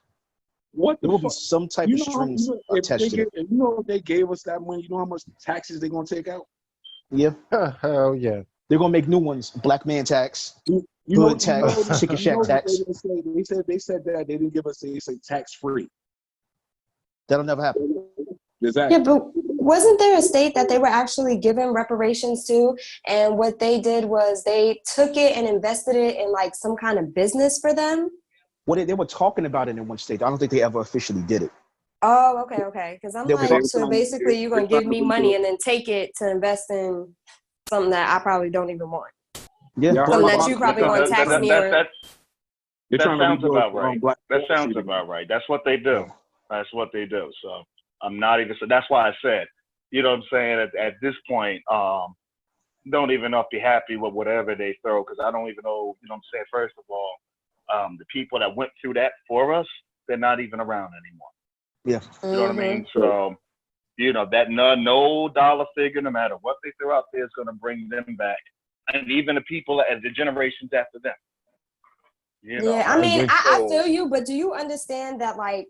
What there will be some type of strings attached to it. You know, if they gave us that money, you know how much taxes they're gonna take out? Yeah. Hell yeah. They're gonna make new ones: black man tax, hood tax, chicken shack tax. They said that they didn't give us tax free. That'll never happen. Exactly. Yeah, but Wasn't there a state that they were actually giving reparations to? And what they did was they took it and invested it in like some kind of business for them. Well, they were talking about it in one state. I don't think they ever officially did it. Oh, okay. Because I'm like, so basically you're going to give me money and then take it to invest in something that I probably don't even want. Yeah. Something that you probably want to tax me or... That sounds about right. That sounds about right. That's what they do. That's what they do. So I'm not even... So that's why I said, you know what I'm saying, at this point, don't even know if be happy with whatever they throw, because I don't even know, you know what I'm saying, first of all, the people that went through that for us, they're not even around anymore. Yeah. You know what I mean? So, you know, that no dollar figure, no matter what they throw out there, is going to bring them back. And even the people and the generations after them. You know, yeah, I mean, I feel you, but do you understand that, like,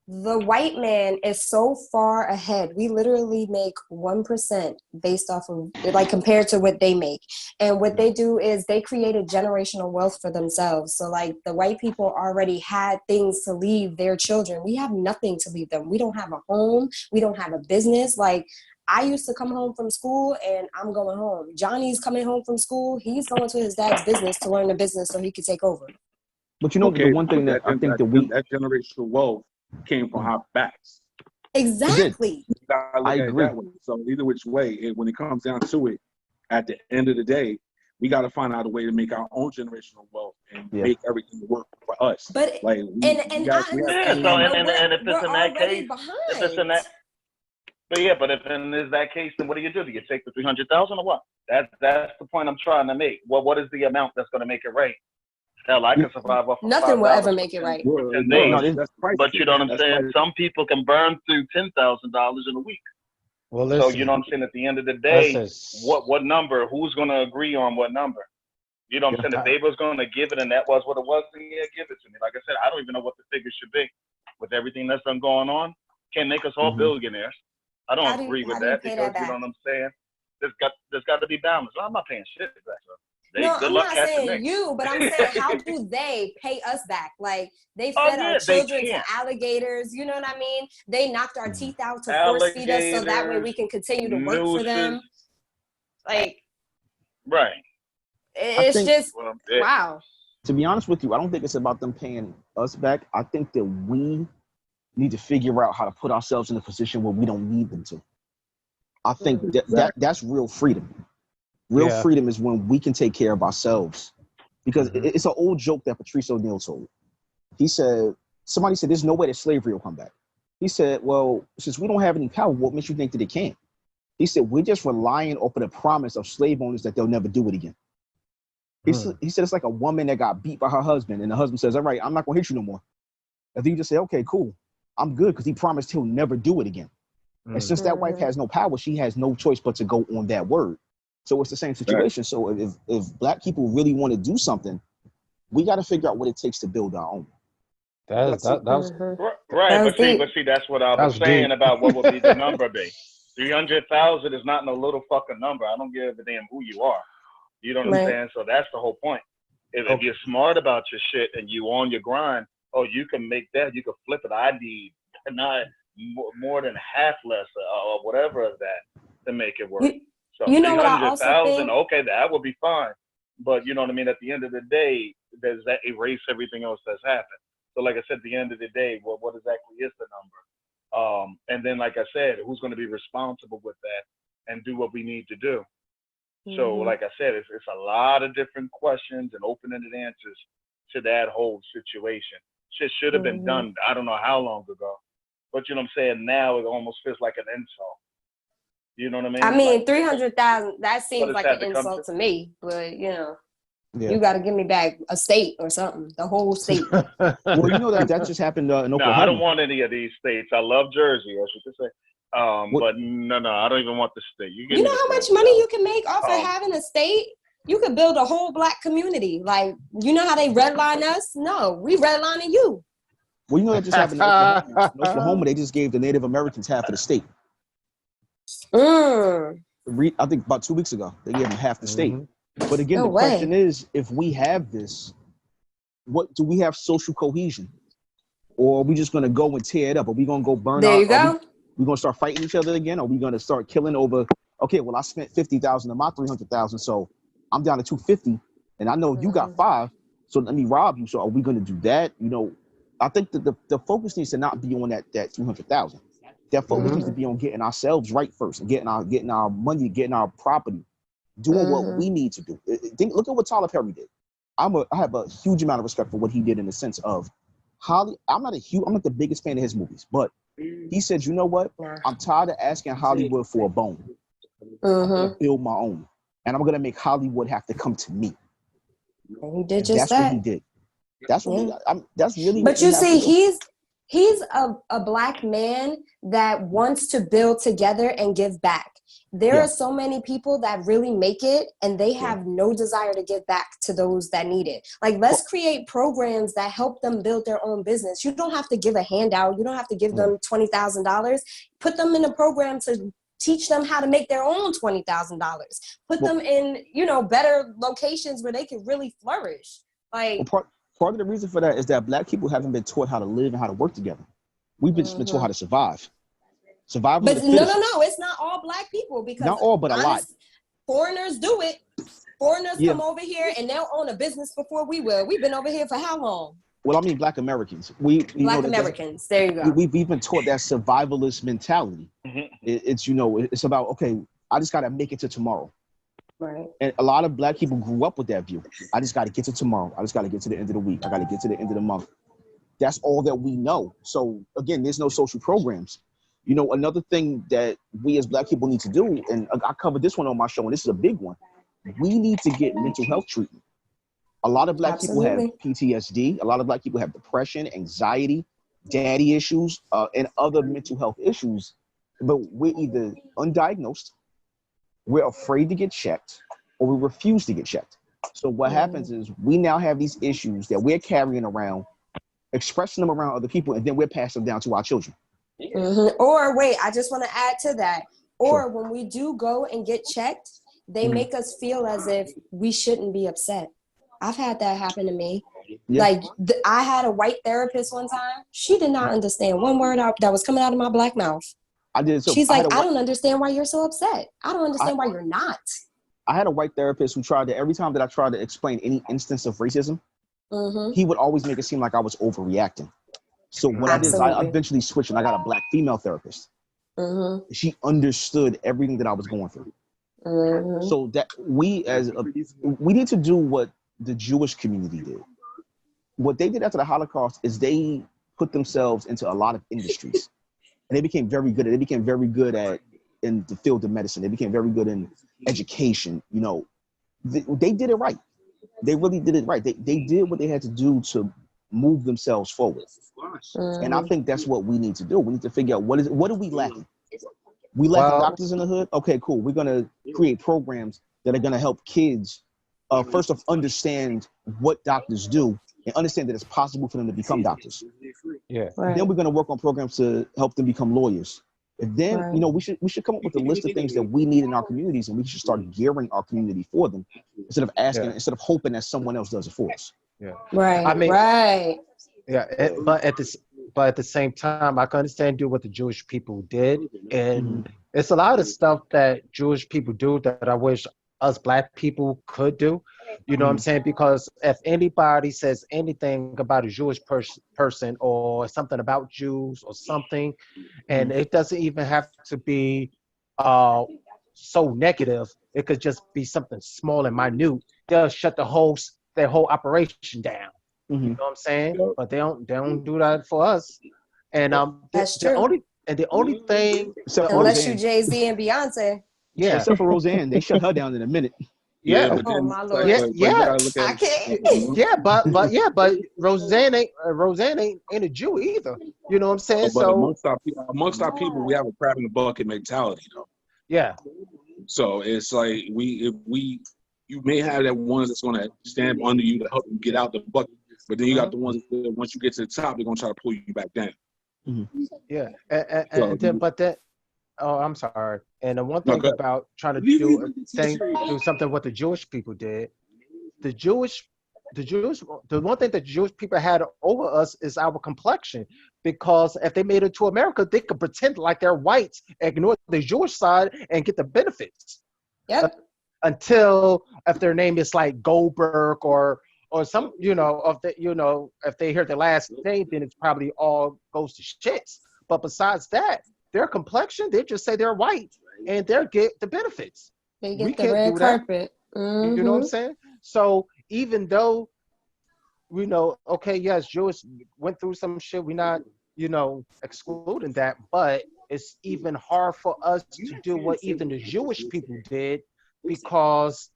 the white man is so far ahead? We literally make 1% based off of, like, compared to what they make. And what they do is they created generational wealth for themselves. So, like, the white people already had things to leave their children. We have nothing to leave them. We don't have a home. We don't have a business. Like, I used to come home from school and I'm going home. Johnny's coming home from school. He's going to his dad's business to learn the business so he could take over. But you know, the one thing that I think that generational wealth came from our backs. Exactly. I agree. So either which way, when it comes down to it, at the end of the day, we got to find out a way to make our own generational wealth and make everything work for us. But like, and if it's in that case, if it's in that. But yeah, but if in that case, then what do? Do you take the 300,000 or what? That's the point I'm trying to make. Well, what is the amount that's going to make it right? Hell, I can survive off of nothing will ever make it right. But you know what I'm saying? Some people can burn through $10,000 in a week. Well, listen, so you know what I'm saying? At the end of the day, what number? Who's going to agree on what number? You know what I'm saying? If they was going to give it and that was what it was, then yeah, give it to me. Like I said, I don't even know what the figure should be with everything that's been going on. Can't make us all billionaires. I don't agree with that because you know what I'm saying. There's got to be balance. I'm not paying shit back. No, I'm not saying you, but I'm saying how do they pay us back? Like they fed our children to alligators. You know what I mean? They knocked our teeth out to force feed us so that way we can continue to work for them. Like, right? It's just wow. To be honest with you, I don't think it's about them paying us back. I think that we need to figure out how to put ourselves in a position where we don't need them to. I think that's real freedom. Real freedom is when we can take care of ourselves. Because it's an old joke that Patrice O'Neal told. He said, somebody said, there's no way that slavery will come back. He said, well, since we don't have any power, what makes you think that it can? He said, we're just relying on the promise of slave owners that they'll never do it again. He said, it's like a woman that got beat by her husband, and the husband says, all right, I'm not going to hit you no more. And then you just say, okay, cool. I'm good because he promised he'll never do it again. And since that wife has no power, she has no choice but to go on that word. So it's the same situation. Right. So if Black people really want to do something, we got to figure out what it takes to build our own. Right. But see, that's what I was saying about what would be the number be. 300,000 is not no little fucking number. I don't give a damn who you are. You know what I'm saying? So that's the whole point. If you're smart about your shit and you on your grind, you can make that. You can flip it. I need not more than half less or whatever of that to make it work. So you know what I also think? Okay, that would be fine. But you know what I mean? At the end of the day, does that erase everything else that's happened? So like I said, at the end of the day, what exactly is the number? And then, like I said, who's going to be responsible with that and do what we need to do? So like I said, it's a lot of different questions and open-ended answers to that whole situation. Shit should have been done, I don't know how long ago. But you know what I'm saying? Now it almost feels like an insult. You know what I mean? I mean, 300,000, that seems like an insult to me. But, you know, you got to give me back a state or something, the whole state. Well, you know that just happened in Oklahoma. No, I don't want any of these states. I love Jersey, as you could say. But no, I don't even want the state. You know how much money you can make off of having a state? You could build a whole Black community. Like, you know how they redline us? No, we redlining you. Well, you know that just happened in Oklahoma. In Oklahoma, they just gave the Native Americans half of the state. I think about 2 weeks ago, they gave them half the state. But again, the question is, if we have this, what do we have social cohesion? Or are we just going to go and tear it up? Are we going to go burn There you go. We gonna start fighting each other again, or we gonna start killing over? Okay, well I spent 50,000 of my 300,000, so I'm down to 250, and I know you got 5, so let me rob you. So are we gonna do that? You know, I think that the focus needs to not be on that 300,000. That focus needs to be on getting ourselves right first, and getting our money, getting our property, doing what we need to do. Look at what Tyler Perry did. I have a huge amount of respect for what he did in the sense of Holly. I'm not the biggest fan of his movies, but he said, you know what? I'm tired of asking Hollywood for a bone. I'm gonna build my own, and I'm gonna make Hollywood have to come to me. And he did just that's that. What he did. That's what that's really. But you see, he's a black man that wants to build together and give back. There are so many people that really make it and they have no desire to give back to those that need it. Like, let's create programs that help them build their own business. You don't have to give a handout. You don't have to give them $20,000. Put them in a program to teach them how to make their own $20,000. Put them in, better locations where they can really flourish. Like, part of the reason for that is that black people haven't been taught how to live and how to work together. We've been taught how to survive. Survival. But no, it's not all black people, because not all, but a lot. Foreigners do it. Foreigners come over here and they'll own a business before we will. We've been over here for how long? Well, I mean, Black Americans. Black Americans. There you go. We've been taught that survivalist mentality. It's about, okay, I just got to make it to tomorrow. Right. And a lot of black people grew up with that view. I just got to get to tomorrow. I just got to get to the end of the week. I got to get to the end of the month. That's all that we know. So again, there's no social programs. Another thing that we as black people need to do, and I covered this one on my show, and this is a big one. We need to get mental health treatment. A lot of black people have PTSD. A lot of black people have depression, anxiety, daddy issues, and other mental health issues. But we're either undiagnosed, we're afraid to get checked, or we refuse to get checked. So what happens is we now have these issues that we're carrying around, expressing them around other people, and then we're passing them down to our children. Or wait, I just want to add to that. Or when we do go and get checked, they make us feel as if we shouldn't be upset. I've had that happen to me. Like, I had a white therapist one time. She did not understand one word that was coming out of my black mouth. I did. So she's like, I don't understand why you're so upset. I don't understand why you're not. I had a white therapist who tried to, every time that I tried to explain any instance of racism, he would always make it seem like I was overreacting. So what I did is I eventually switched and I got a black female therapist. She understood everything that I was going through. So that we need to do what the Jewish community did. What they did after the Holocaust is they put themselves into a lot of industries, and they became very good. They became very good in the field of medicine. They became very good in education. They did it right. They really did it right. They did what they had to do to move themselves forward. And I think that's what we need to do. We need to figure out what are we lacking? We lack doctors in the hood. Okay, cool. We're gonna create programs that are gonna help kids first off understand what doctors do and understand that it's possible for them to become doctors. Yeah. Right. Then we're gonna work on programs to help them become lawyers. And then we should come up with a list of things that we need in our communities, and we should start gearing our community for them instead of hoping that someone else does it for us. Yeah. Right. I mean, right. Yeah, but at the same time, I can understand what the Jewish people did, and it's a lot of stuff that Jewish people do that I wish us black people could do. You know what I'm saying? Because if anybody says anything about a Jewish person or something about Jews or something, and it doesn't even have to be so negative, it could just be something small and minute, they'll shut their whole operation down. You know what I'm saying? But they don't do that for us. And that's true. The only thing, unless you Jay-Z and Beyonce. Yeah. Except for Roseanne, they shut her down in a minute. Yeah. Oh my Lord. I can't. Yeah, but Roseanne ain't a Jew either. You know what I'm saying? But amongst our people, we have a crab in the bucket mentality, though. Yeah. So it's like you may have that ones that's gonna stand under you to help you get out the bucket, but then you got the ones that once you get to the top, they're gonna try to pull you back down. Yeah, oh, I'm sorry. And the one thing about trying to do something what the Jewish people did, the Jewish the one thing that Jewish people had over us is our complexion, because if they made it to America, they could pretend like they're whites, ignore the Jewish side, and get the benefits. Yep. Until if their name is like Goldberg or some, if they hear the last name, then it's probably all goes to shits. But besides that, their complexion, they just say they're white and they get the benefits. They get the red carpet. Mm-hmm. You know what I'm saying? So even though, okay, yes, Jewish went through some shit, we're not, excluding that, but it's even hard for us to do what even the Jewish people did, because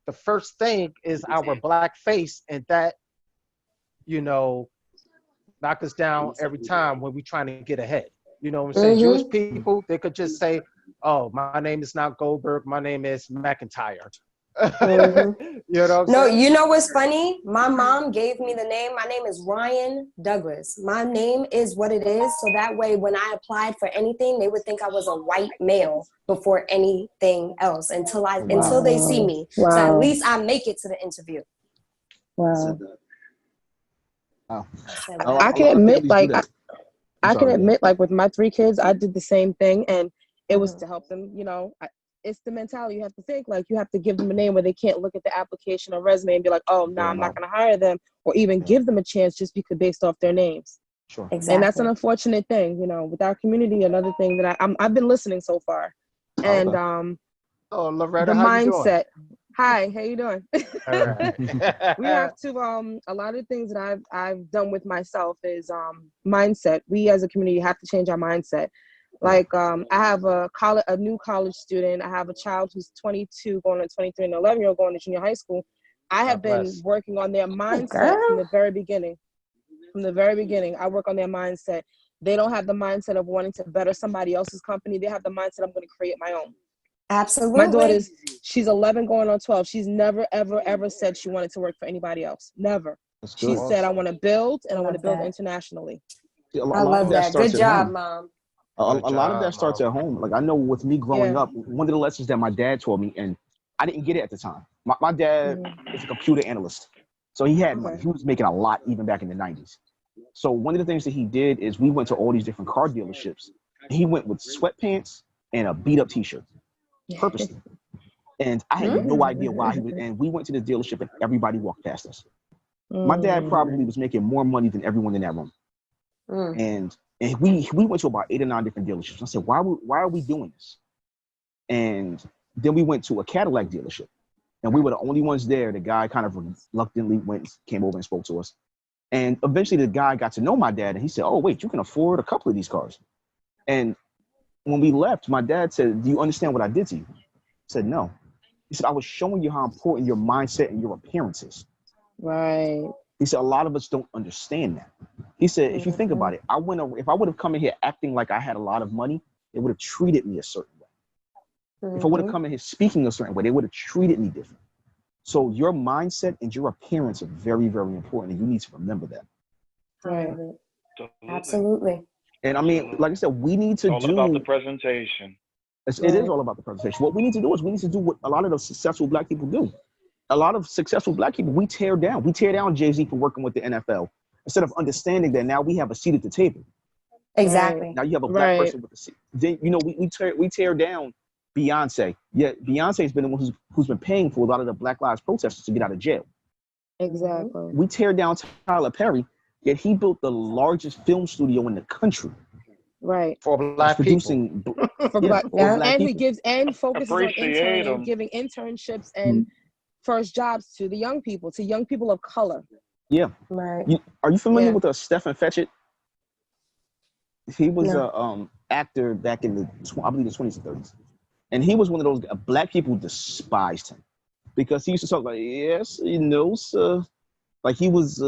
the first thing is our black face, and that, knock us down every time when we're trying to get ahead. You know what I'm saying? Jewish people, they could just say, oh, my name is not Goldberg, my name is McIntyre. You know what I'm saying? You know what's funny? My mom gave me the name. My name is Ryan Douglas. My name is what it is, so that way when I applied for anything, they would think I was a white male before anything else until they see me. Wow. So at least I make it to the interview. Wow. Wow. I can admit, like with my 3 kids, I did the same thing, and it was to help them, it's the mentality. You have to think, like, you have to give them a name where they can't look at the application or resume and be like, oh, no, I'm not going to hire them, or even give them a chance just because based off their names. Sure. Exactly. And that's an unfortunate thing, with our community. Another thing that I've been listening so far. And Loretta, the how you doing? mindset. Hi, how you doing? All right. We have to a lot of things that I've done with myself is mindset. We as a community have to change our mindset. Like I have a new college student. I have a child who's 22 going on 23, and an 11-year-old going to junior high school. I have been working on their mindset from the very beginning. From the very beginning, I work on their mindset. They don't have the mindset of wanting to better somebody else's company. They have the mindset, I'm going to create my own. Absolutely. My daughter she's 11 going on 12. She's never, ever, ever said she wanted to work for anybody else. Never. She said, I want to build, and I want to build internationally. I love that. Good job, Mom. A lot of that starts at home. Like, I know with me growing up, one of the lessons that my dad taught me, and I didn't get it at the time. My dad is a computer analyst. So he was making a lot even back in the 90s. So one of the things that he did is we went to all these different car dealerships. He went with sweatpants and a beat up t-shirt, purposely. And I had no idea why he was. And we went to the dealership and everybody walked past us. My dad probably was making more money than everyone in that room. And we went to about 8 or 9 different dealerships. I said, why are we doing this? And then we went to a Cadillac dealership, and we were the only ones there. The guy kind of reluctantly came over and spoke to us. And eventually the guy got to know my dad, and he said, oh, wait, you can afford a couple of these cars. And when we left, my dad said, do you understand what I did to you? I said, no. He said, I was showing you how important your mindset and your appearance is. Right. He said, a lot of us don't understand that. He said, if you think about it, if I would have come in here acting like I had a lot of money, they would have treated me a certain way. If I would have come in here speaking a certain way, they would have treated me different. So your mindset and your appearance are very, very important, and you need to remember that. Right. Absolutely. And I mean, like I said, we need to all about the presentation. It is all about the presentation. What we need to do is we need to do what a lot of those successful Black people do. A lot of successful Black people, we tear down. We tear down Jay-Z for working with the NFL instead of understanding that now we have a seat at the table. Exactly. Now you have a Black person with a seat. Then, we tear down Beyonce. Yet Beyonce has been the one who's been paying for a lot of the Black Lives protesters to get out of jail. Exactly. We tear down Tyler Perry, yet he built the largest film studio in the country. Right. For Black producing people. For Black and people. He gives and focuses on giving internships and first jobs to the young people, of color. Yeah. Right. Are you familiar with Stephen Fetchit? He was a actor back in the 20s and 30s. And he was one of those Black people despised him because he used to talk like, yes, sir. Like he was,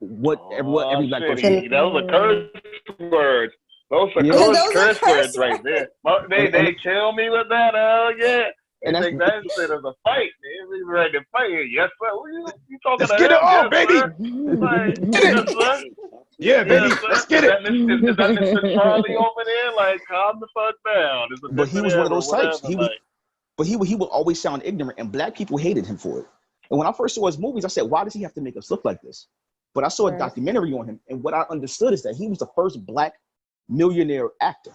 what every Black person. That was a curse word. Those are curse words right there. They kill me with that. Yeah. And take that shit as a fight. We ready to fight here. Yes, sir. You talking Let's get it on, baby. Like, get it. Yes, yeah, baby. Let's get it. Is that Mr. Charlie over there? Like, calm the fuck down. But he was one of those types. But he would always sound ignorant, and Black people hated him for it. And when I first saw his movies, I said, why does he have to make us look like this? But I saw a documentary on him, and what I understood is that he was the first black millionaire actor.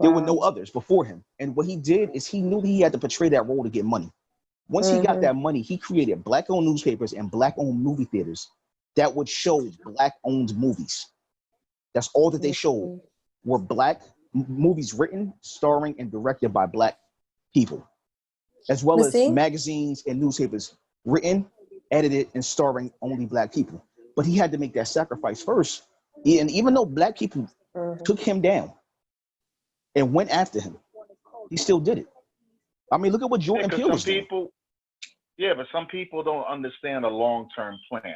There were no others before him. And what he did is he knew he had to portray that role to get money. Once he got that money, he created black-owned newspapers and black-owned movie theaters that would show black-owned movies. That's all that they showed were black movies written, starring, and directed by black people, as well as magazines and newspapers written, edited, and starring only black people. But he had to make that sacrifice first. And even though black people took him down and went after him, he still did it. I mean, look at what Jordan Peele was doing. Yeah, but some people don't understand a long-term plan.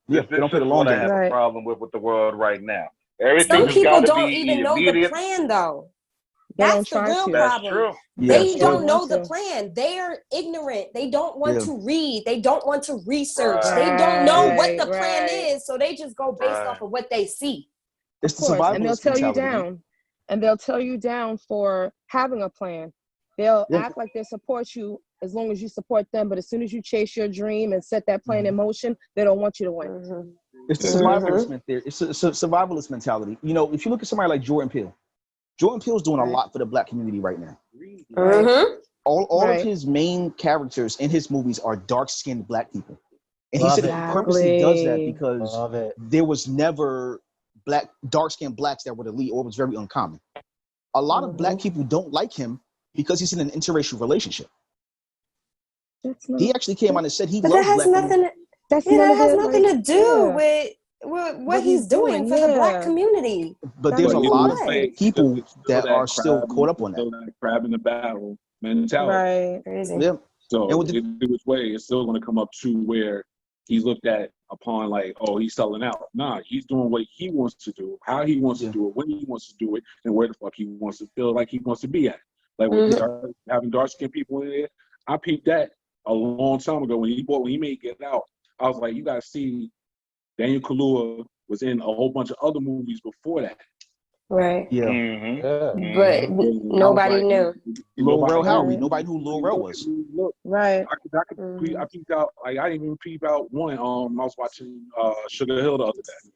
Yeah, they don't play the long game. I have a problem with the world right now. Some people don't even know the plan, though. That's the real problem. True. They don't know the plan. They are ignorant. They don't want to read. They don't want to research. They don't know what the plan is, so they just go based off of what they see. It's the survivalist and they'll tell you mentality. down. And they'll tell you down for having a plan. They'll act like they support you as long as you support them, but as soon as you chase your dream and set that plan in motion, they don't want you to win. It's the survivalist theory. It's a survivalist mentality. You know, if you look at somebody like Jordan Peele's doing a lot for the black community right now. All of his main characters in his movies are dark-skinned black people. And he said he purposely does that because there was never dark-skinned blacks that were the lead, or it was very uncommon. A lot of black people don't like him because he's in an interracial relationship. He actually came out and said he loves black women. That has nothing to do with what he's doing for the black community. But there's a lot of people that are still caught up on that. That crab in the barrel mentality. Crazy. Yeah. So which way, it's still going to come up to where he's looked at upon like, oh, he's selling out. Nah, he's doing what he wants to do, how he wants to do it, when he wants to do it, and where the fuck he wants to feel like he wants to be at. Like when having dark-skinned people in there, I peeped that a long time ago when he made Get Out. I was like, you gotta see, Daniel Kaluuya was in a whole bunch of other movies before that. Right. Yeah. But nobody knew. Lil Rel Howery. Nobody knew who Lil Rel was. Right. I peeped out. Like I didn't even peep out one. I was watching Sugar Hill the other day.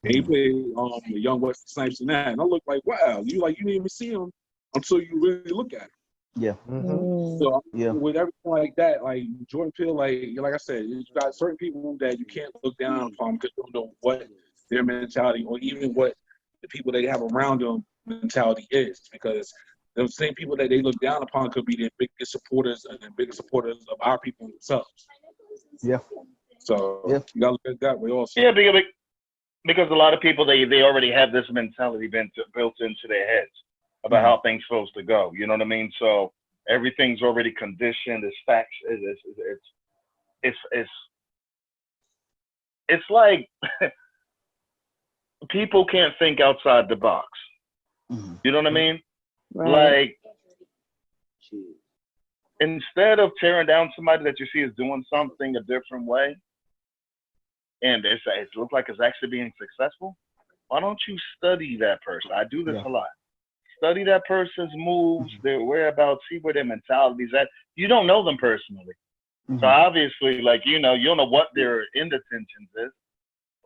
And he played the young Wesley Snipes in that, and I looked like, wow, you didn't even see him until you really look at him. Yeah. So with everything like that, like Jordan Peele, like I said, you got certain people that you can't look down upon because you don't know what their mentality or even what the people they have around them mentality is, because those same people that they look down upon could be their biggest supporters and the biggest supporters of our people themselves. Yeah. So you gotta look at that way also. Yeah, because a lot of people they already have this mentality built into their heads about how things supposed to go. You know what I mean? So everything's already conditioned. It's facts. It's like people can't think outside the box. You know what I mean? Right. Like instead of tearing down somebody that you see is doing something a different way, and it looks like it's actually being successful, why don't you study that person? I do this a lot. Study that person's moves, their whereabouts, see where their mentality's at. You don't know them personally. So obviously, like, you don't know what their intentions is.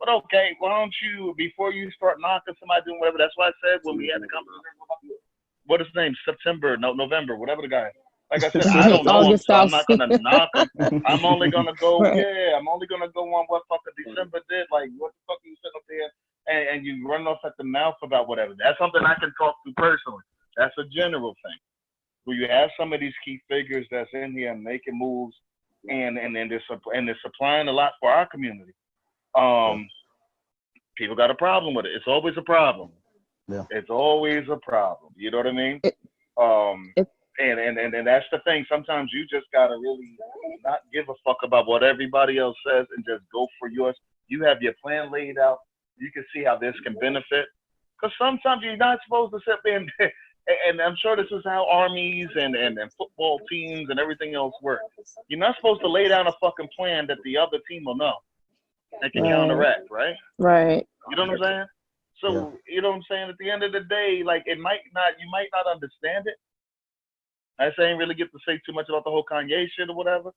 But okay, why don't you, before you start knocking somebody doing whatever, that's why I said when we had the conversation, what is his name? November, whatever the guy. Like I said, I don't know him, so I'm not going to knock him. I'm only going to go, I'm only going to go on what fucking December did. Like, what the fuck are you sitting up there? And you run off at the mouth about whatever. That's something I can talk to personally. That's a general thing. Where you have some of these key figures that's in here making moves, and they're supplying a lot for our community. People got a problem with it. It's always a problem. Yeah. It's always a problem. You know what I mean? And that's the thing. Sometimes you just gotta really not give a fuck about what everybody else says and just go for yours. You have your plan laid out. You can see how this can benefit. Because sometimes you're not supposed to sit there and I'm sure this is how armies and football teams and everything else work. You're not supposed to lay down a fucking plan that the other team will know and can counteract, right? Right. You know what I'm saying? So, you know what I'm saying? At the end of the day, like you might not understand it. I ain't really get to say too much about the whole Kanye shit or whatever.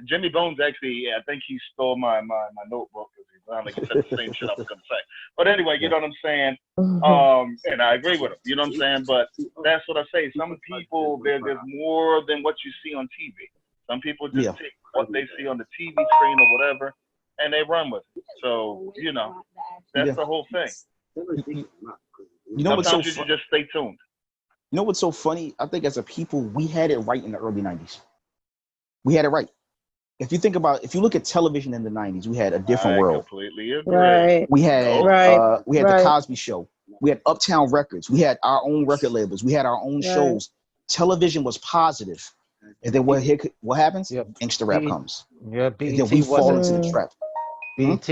Jimmy Bones actually, I think he stole my notebook because he sounded like he said the same shit I was gonna say. But anyway, you know what I'm saying? And I agree with him. You know what I'm saying? But that's what I say. Some people, there's more than what you see on TV. Some people just take what they see on the TV screen or whatever, and they run with it. So you know, that's the whole thing. You know what's so Sometimes you should just stay tuned. You know what's so funny? I think as a people, we had it right in the early 90s. We had it right. If you look at television in the 90s, we had a different world. Completely agree. Right. We had the Cosby Show. We had Uptown Records. We had our own record labels. We had our own shows. Television was positive. And then what happens? Gangsta rap comes. Yeah, BET and then we fall into the trap. BET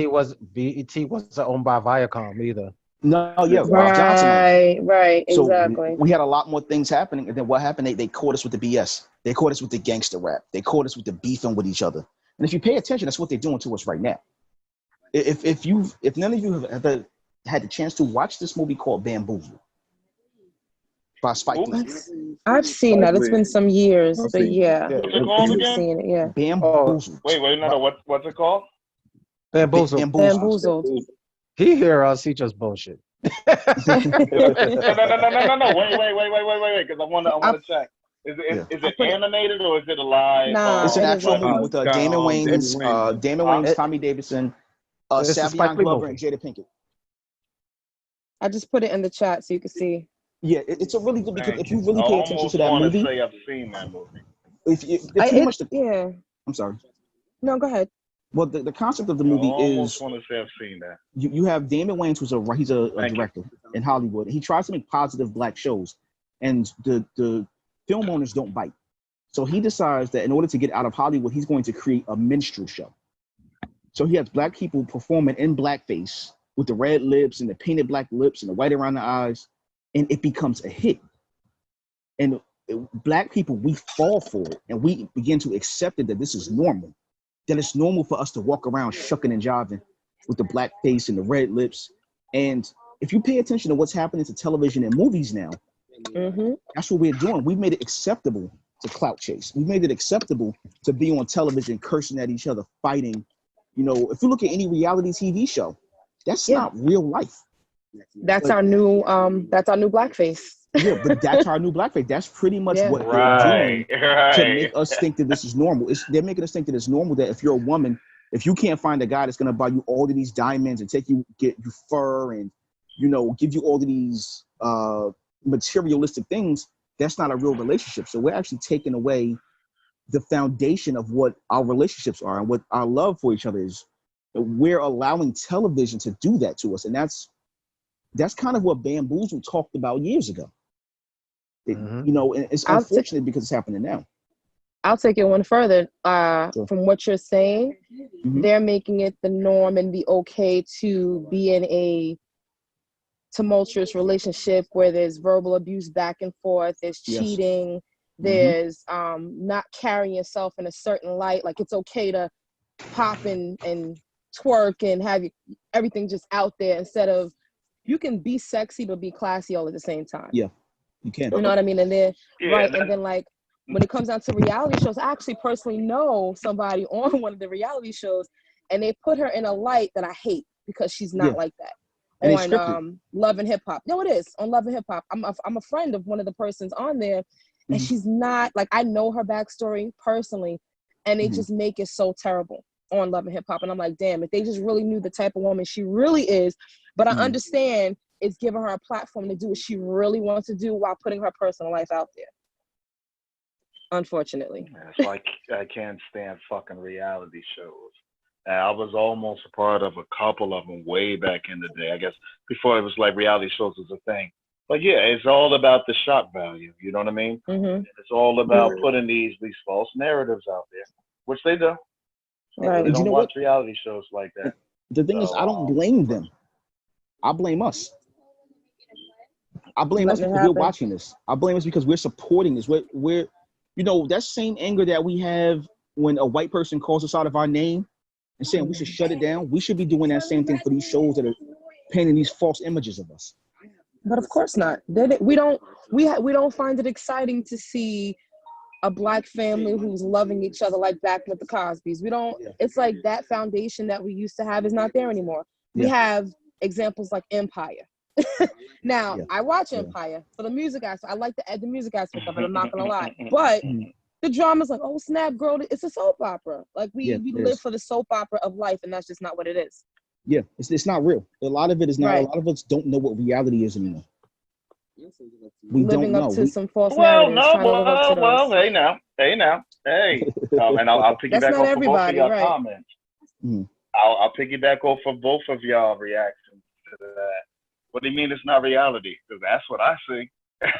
wasn't owned by Viacom either. No, Right, so exactly. we had a lot more things happening, and then what happened? They caught us with the BS. They caught us with the gangster rap. They caught us with the beefing with each other. And if you pay attention, that's what they're doing to us right now. If none of you have ever had the chance to watch this movie called Bamboozle by Spike Lee. I've seen that. It's been some years, but yeah. What's it called again? I've seen it, yeah. Bamboozle. Wait, no. What's it called? Bamboozle. He hear us, he just bullshit. No. Wait, because I want to check. Is it animated or is it alive? No, it's an actual movie with Damon Wayans, Tommy Davidson, Savion Glover, and Jada Pinkett. I just put it in the chat so you can see. Yeah, it's a really good, because if you really pay attention to that movie, say I've seen that movie. I'm sorry. No, go ahead. Well, the concept of the movie I almost want to say I've seen that. You have Damon Wayans, who's he's a director in Hollywood. He tries to make positive black shows, and the film owners don't bite. So he decides that in order to get out of Hollywood, he's going to create a minstrel show. So he has black people performing in blackface with the red lips and the painted black lips and the white around the eyes, and it becomes a hit. And black people, we fall for it, and we begin to accept it that this is normal. That it's normal for us to walk around shucking and jiving with the black face and the red lips. And if you pay attention to what's happening to television and movies now, that's what we're doing. We've made it acceptable to clout chase. We've made it acceptable to be on television cursing at each other, fighting. You know, if you look at any reality TV show, that's not real life. That's our new blackface. Yeah, but that's our new blackface. That's pretty much what they're doing to make us think that this is normal. They're making us think that it's normal that if you're a woman, if you can't find a guy that's going to buy you all of these diamonds and get you fur and, you know, give you all of these materialistic things, that's not a real relationship. So we're actually taking away the foundation of what our relationships are and what our love for each other is. We're allowing television to do that to us. And that's kind of what Bamboozle talked about years ago. You know, and it's unfortunate because it's happening now. I'll take it one further. From what you're saying, they're making it the norm and be okay to be in a tumultuous relationship where there's verbal abuse back and forth, there's cheating, there's not carrying yourself in a certain light. Like it's okay to pop and twerk and have everything just out there instead of, you can be sexy but be classy all at the same time. Yeah, you can. You know what I mean? And then and then like when it comes down to reality shows, I actually personally know somebody on one of the reality shows, and they put her in a light that I hate because she's not like that. And on Love and Hip Hop. No, it is on Love and Hip Hop. I'm a friend of one of the persons on there, and she's not like, I know her backstory personally, and they just make it so terrible on Love and Hip Hop. And I'm like, damn, if they just really knew the type of woman she really is. But I understand it's giving her a platform to do what she really wants to do while putting her personal life out there. Unfortunately. It's like I can't stand fucking reality shows. I was almost a part of a couple of them way back in the day. I guess before it was like reality shows was a thing. But yeah, it's all about the shock value. You know what I mean? It's all about putting these false narratives out there, which they do. Right. They don't watch reality shows like that. The thing is, I don't blame them. I blame us. I blame us because we're watching this. I blame us because we're supporting this. We're, you know, that same anger that we have when a white person calls us out of our name and saying we should shut it down. We should be doing that same thing for these shows that are painting these false images of us. But of course not. We don't find it exciting to see a black family who's loving each other like back with the Cosbys. We don't, it's like that foundation that we used to have is not there anymore. We have examples like Empire. Now, I watch Empire for the music aspect. I like the music aspect of it, I'm not gonna lie. But the drama's like, oh snap, girl, it's a soap opera. Like we live for the soap opera of life, and that's just not what it is. Yeah, it's not real. A lot of it is not. Right. A lot of us don't know what reality is anymore. We living don't know. Up to some false narratives. Hey now, and I'll piggyback off of both of y'all comments. I'll piggyback off of both of y'all reactions to that. What do you mean it's not reality? Because that's what I see.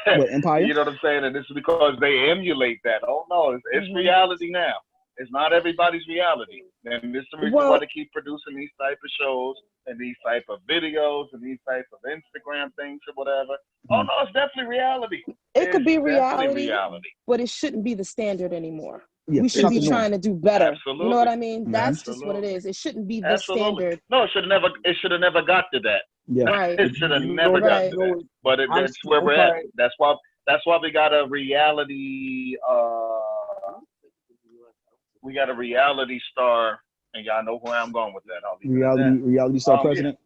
What, Empire? You know what I'm saying? And this is because they emulate that. Oh no, it's reality now. It's not everybody's reality. And this is the reason why they keep producing these type of shows and these type of videos and these type of Instagram things or whatever. Oh no, it's definitely reality. It could be reality, but it shouldn't be the standard anymore. Yeah, we should be trying to do better. Absolutely. You know what I mean? That's just what it is. It shouldn't be the standard. No, it should have never got to that. Yeah. Right. It should have never got to that. But that's where we're at. That's why we got a reality we got a reality star, and y'all know where I'm going with that. Reality star president.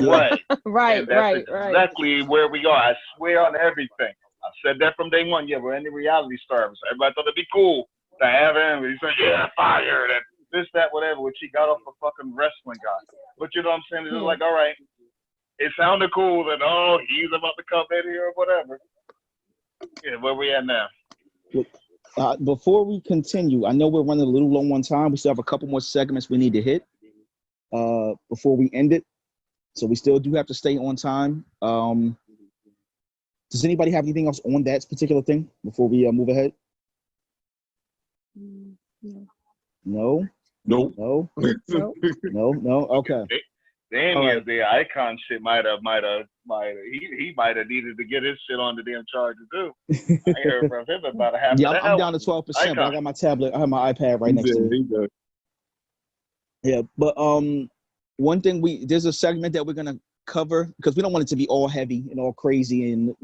Right. Right. Exactly where we are. I swear on everything. I said that from day one. Yeah, we're in the reality stars. Everybody thought it'd be cool to have him. He said, yeah, fired and this, that, whatever, which he got off a fucking wrestling guy. But you know what I'm saying? It's just like, all right, it sounded cool that, oh, he's about to come in here or whatever. Yeah, where we at now? Before we continue, I know we're running a little low on time. We still have a couple more segments we need to hit before we end it. So we still do have to stay on time. Does anybody have anything else on that particular thing before we move ahead? No? Nope. No? No? Okay. Damn, the icon shit might have he might have needed to get his shit on the damn charger too. I heard from him about a half an hour. I'm down to 12%, but I got my tablet. I have my iPad right next to me. Yeah, but one thing there's a segment that we're gonna cover because we don't want it to be all heavy and all crazy and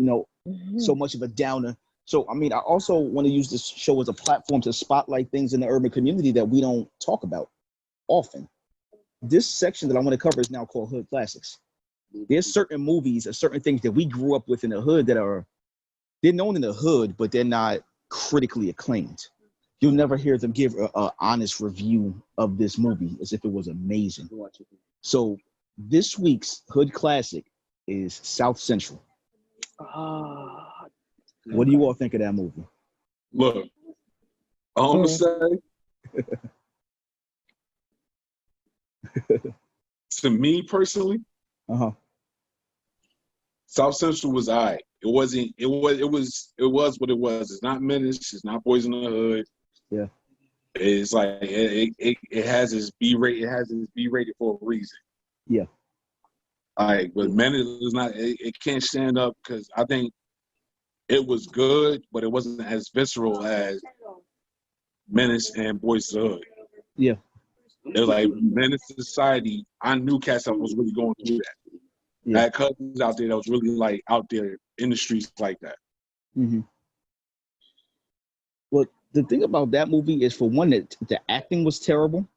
so much of a downer. So I mean, I also want to use this show as a platform to spotlight things in the urban community that we don't talk about often. This section that I want to cover is now called Hood Classics. There's certain movies or certain things that we grew up with in the hood that they're known in the hood, but they're not critically acclaimed. You'll never hear them give an honest review of this movie as if it was amazing. So this week's Hood Classic is South Central. What do you all think of that movie? Look, I'm gonna say, to me personally, South Central was all right. It was what it was. It's not Menace. It's not Boys in the Hood. Yeah. It's like it has its B rate. It has its B rated for a reason. Yeah. All right, but Menace is not. It can't stand up because I think it was good, but it wasn't as visceral as Menace and Boys in the Hood. Yeah. It was like Menace Society. I knew cats that was really going through that. Yeah. I had cousins out there that was really like out there in the streets like that. Mm-hmm. Well, the thing about that movie is, for one, that the acting was terrible.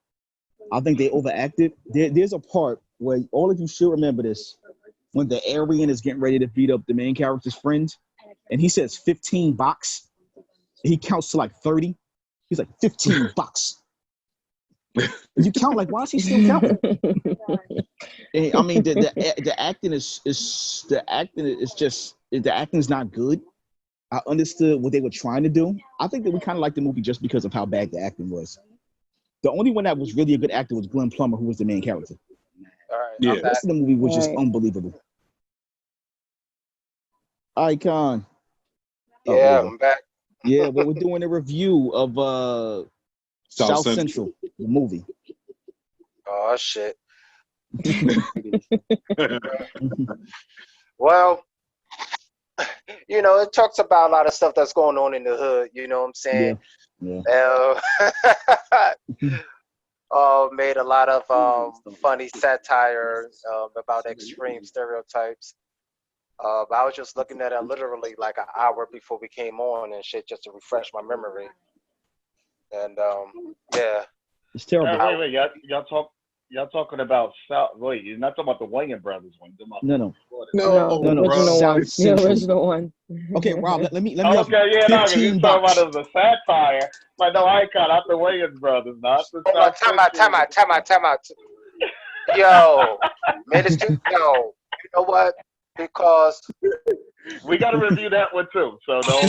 I think they overacted. There's a part where all of you should remember this, when the Aryan is getting ready to beat up the main character's friend, and he says 15 bucks. He counts to like 30. He's like 15 bucks. You count like, why is he still counting? I mean, the acting the acting is not good. I understood what they were trying to do. I think that we kind of liked the movie just because of how bad the acting was. The only one that was really a good actor was Glenn Plummer, who was the main character. All right, the rest of the movie was just unbelievable. Icon. Yeah, I'm back. Yeah, but we're doing a review of South Central, the movie. Oh shit. Well, it talks about a lot of stuff that's going on in the hood. You know what I'm saying? Yeah. Made a lot of funny satire about extreme stereotypes. But I was just looking at it literally like an hour before we came on and shit, just to refresh my memory. And yeah, It's terrible. Wait, y'all talking about South? Wait, you're not talking about the Wayans brothers one. You're talking about No, the original one. The original one. Okay, Rob, let me okay, help you. yeah, no, because you're 15 talking bucks. about it as a satire. But no, Icon, not the Wayans brothers, not the hold on, time out. Yo, Minister, yo, you know what? Because we got to review that one too. So don't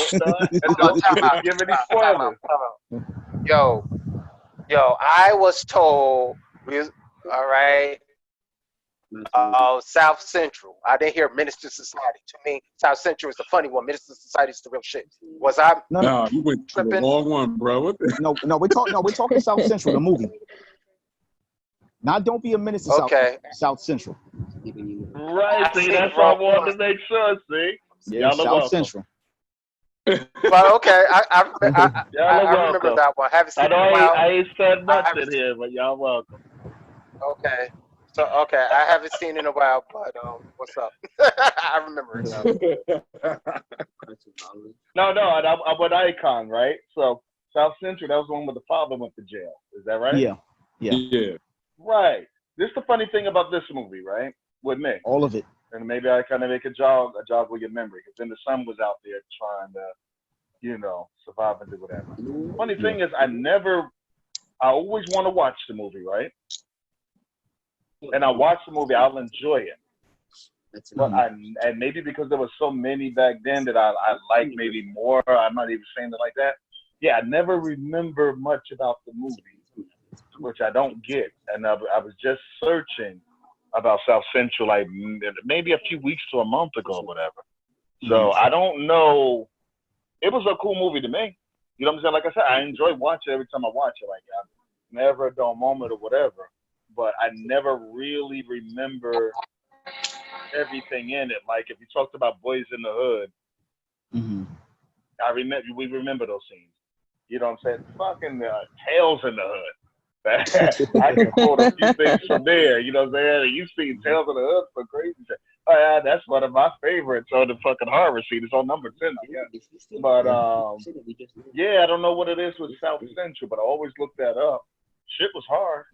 give any Time spoilers. out. Yo, I was told, all right, South Central. I didn't hear Minister Society. To me, South Central is the funny one. Minister Society is the real shit. Was I? No, you went to the wrong one, bro. What the? No, we're talking South Central, the movie. Not Don't Be a Minister. Okay. South Central. Right, see, that's what I wanted to make sure. See, Yeah, South Central. Well, okay, I remember that one. Haven't seen it in a while. I ain't said nothing here, but y'all welcome. Okay. So I haven't seen it in a while, but what's up? I remember it now. No, I'm with Icon, right? So South Central, that was the one where the father went to jail. Is that right? Yeah. Right. This is the funny thing about this movie, right? With me. All of it. And maybe I kind of make a jog with your memory, because then the son was out there trying to, survive and do whatever. Funny thing is, I always want to watch the movie, right? And I watch the movie, I'll enjoy it. But and maybe because there were so many back then that I like maybe more. I'm not even saying it like that. Yeah, I never remember much about the movie, which I don't get. And I was just searching about South Central like maybe a few weeks to a month ago or whatever. So I don't know. It was a cool movie to me. You know what I'm saying? Like I said, I enjoy watching it every time I watch it. Like I never a dull moment or whatever. But I never really remember everything in it. Like if you talked about Boys in the Hood, we remember those scenes. You know what I'm saying? Fucking Tales in the Hood. I can quote a few things from there. You know what I'm saying? You've seen Tales in the Hood for crazy shit. Oh, yeah, that's one of my favorites on the fucking horror scene. It's on number 10. But yeah, I don't know what it is with South Central, but I always look that up. Shit was hard.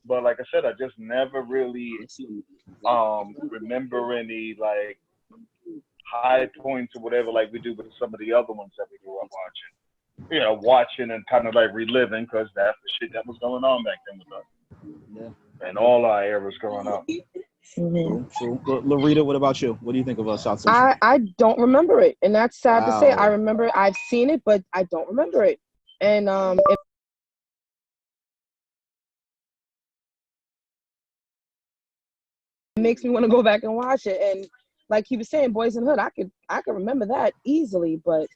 But like I said, I just never really remember any like high points or whatever like we do with some of the other ones that we grew up watching. You know, watching and kind of like reliving, because that's the shit that was going on back then with us. Yeah. And all our eras growing up. So, Larita, what about you? What do you think of South Central? I don't remember it, and that's sad to say. I remember I've seen it, but I don't remember it. And it makes me want to go back and watch it. And like he was saying, Boys in the Hood, I could remember that easily, but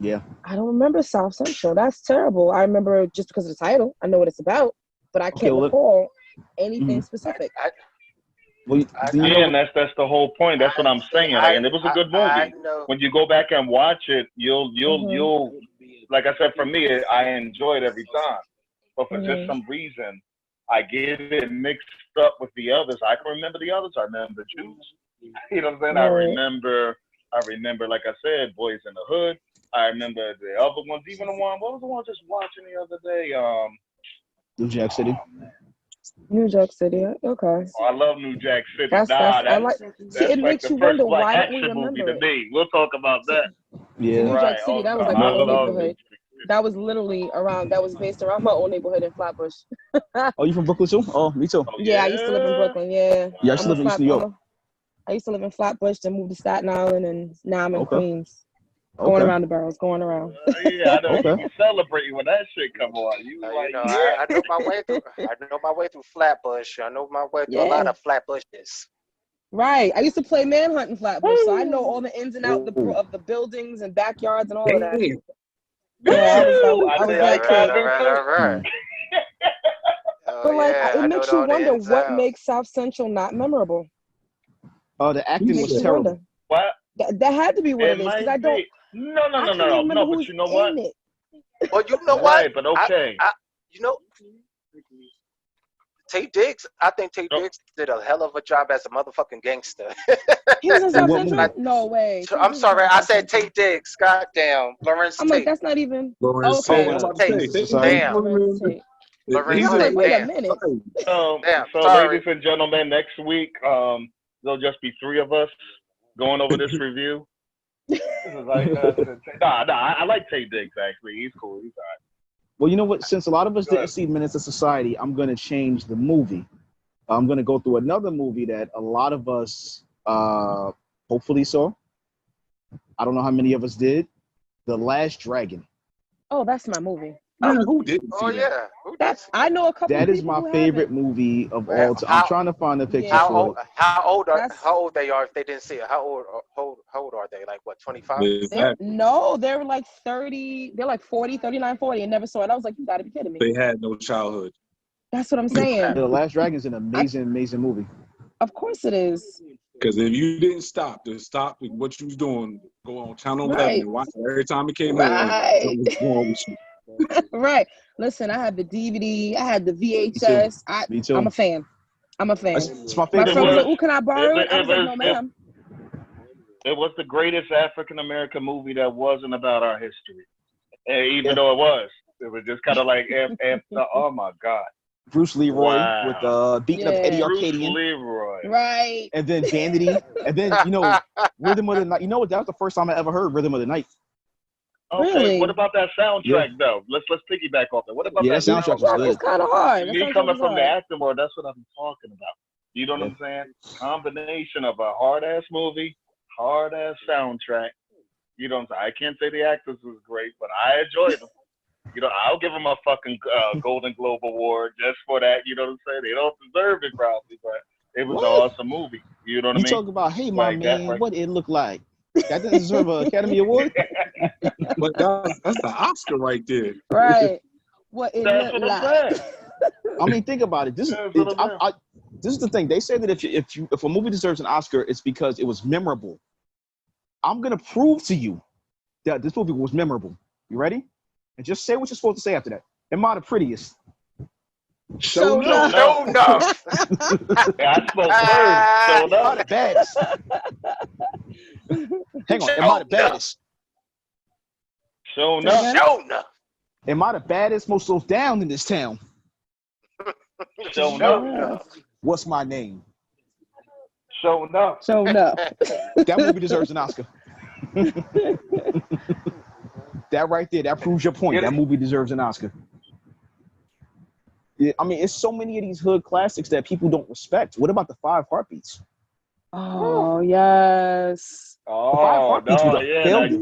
yeah, I don't remember South Central. That's terrible. I remember just because of the title. I know what it's about, but I can't recall anything specific. And that's the whole point. That's what I'm saying. And it was a good movie. When you go back and watch it, you'll like I said, for me, I enjoy it every time. But for just some reason, I get it mixed up with the others. I can remember the others. I remember Jews. You know what I'm saying? I remember, like I said, Boys in the Hood. I remember the other ones. Even the one. What was the one just watching the other day? New Jack City. New Jack City. Okay. Oh, I love New Jack City. It makes you wonder why don't we remember it. To me. We'll talk about that. Yeah. New Jack City. That was like my old neighborhood. That was literally around. That was based around my old neighborhood in Flatbush. Oh, you from Brooklyn too? Oh, me too. Yeah, I used to live in Brooklyn. Yeah. Yeah, I used to live in East New York. I used to live in Flatbush, then moved to Staten Island, and now I'm in Queens. Going around the boroughs, going around. Yeah, I know. You celebrating when that shit come on. I know my way through. I know my way through Flatbush. I know my way through a lot of Flatbushes. Right. I used to play Manhunt in Flatbush, so I know all the ins and outs of the buildings and backyards and all of that. Yeah, I was that kid. Right. But like, it makes you wonder what makes South Central not memorable. Oh, the acting was terrible. What? That had to be what it is, because I don't. No. But you know what? Well, you know what? Right, but okay. You know, Tate Diggs. I think Tate Diggs did a hell of a job as a motherfucking gangster. He was in South What Central? movie? No way. I'm sorry, I said Tate Diggs. Goddamn, Lawrence I'm like, Tate. that's not even. Lawrence Okay. Tate. I'm about to Tate. say, Tate Society. Damn. Lawrence Tate. Lawrence I'm like, Tate. wait a Damn. minute. Damn. So Sorry. ladies and gentlemen, next week, there'll just be 3 of us going over this review. This is like, I like Tate Diggs, actually. He's cool. He's all right. Well, you know what? Since a lot of us didn't see Menace to Society, I'm going to change the movie. I'm going to go through another movie that a lot of us hopefully saw. I don't know how many of us did. The Last Dragon. Oh, that's my movie. Who didn't see that? Yeah. Who That's I know a couple. That is people my who favorite haven't. movie of Well, all time. I'm trying to find a picture for it. How old That's- they are if they didn't see it? How old are they? Like what, 25? Exactly. No, they're like 30. They're like 40, 39, 40, and never saw it. I was like, you gotta be kidding me. They had no childhood. That's what I'm saying. The Last Dragon is an amazing, amazing movie. Of course it is. Because if you didn't stop with what you was doing, go on Channel 11 Right. and watch it every time it came Right. on. What's wrong with you? Right. Listen, I had the DVD. I had the VHS. Me too. I'm a fan. It's my My favorite friend was movie. like, "Ooh, can I borrow it?" I was like, It "No, ma'am." It was the greatest African American movie that wasn't about our history. And even though it was just kind of like, oh my God. Bruce Leroy with beating up Eddie Bruce Arcadian. Leroy. Right. And then Vanity. And then, Rhythm of the Night. You know what? That was the first time I ever heard Rhythm of the Night. Okay, Really? what about that soundtrack though? Let's piggyback off that. What about Yeah, that that soundtrack was good. It's kind of hard. That Me soundtrack coming was from the hard. acting world, that's what I'm talking about. You know what I'm saying? Combination of a hard ass movie, hard ass soundtrack. You know what I'm saying? I can't say the actors was great, but I enjoyed them. I'll give them a fucking Golden Globe Award just for that. You know what I'm saying? They don't deserve it probably, but it was an awesome movie. You know what I You mean? talk about, hey, my Like that, man, right? what it look like. That doesn't deserve an Academy Award. But that's the Oscar right there. Right. What it That's looked what I'm like. saying. I mean, think about it. This is the thing. They say that if a movie deserves an Oscar, it's because it was memorable. I'm gonna prove to you that this movie was memorable. You ready? And just say what you're supposed to say after that. Am I the prettiest? So no. enough. Yeah, I spoke first. So Am I the baddest? Hang on. Am I the baddest? So no. Show enough. Am I the baddest, most low down in this town? So Show no. enough. What's my name? So no. So no. That movie deserves an Oscar. That right there, that proves your point. That movie deserves an Oscar. Yeah, I mean, it's so many of these hood classics that people don't respect. What about the Five Heartbeats? Oh yes. Oh Heartbeats no, was a yeah. failure.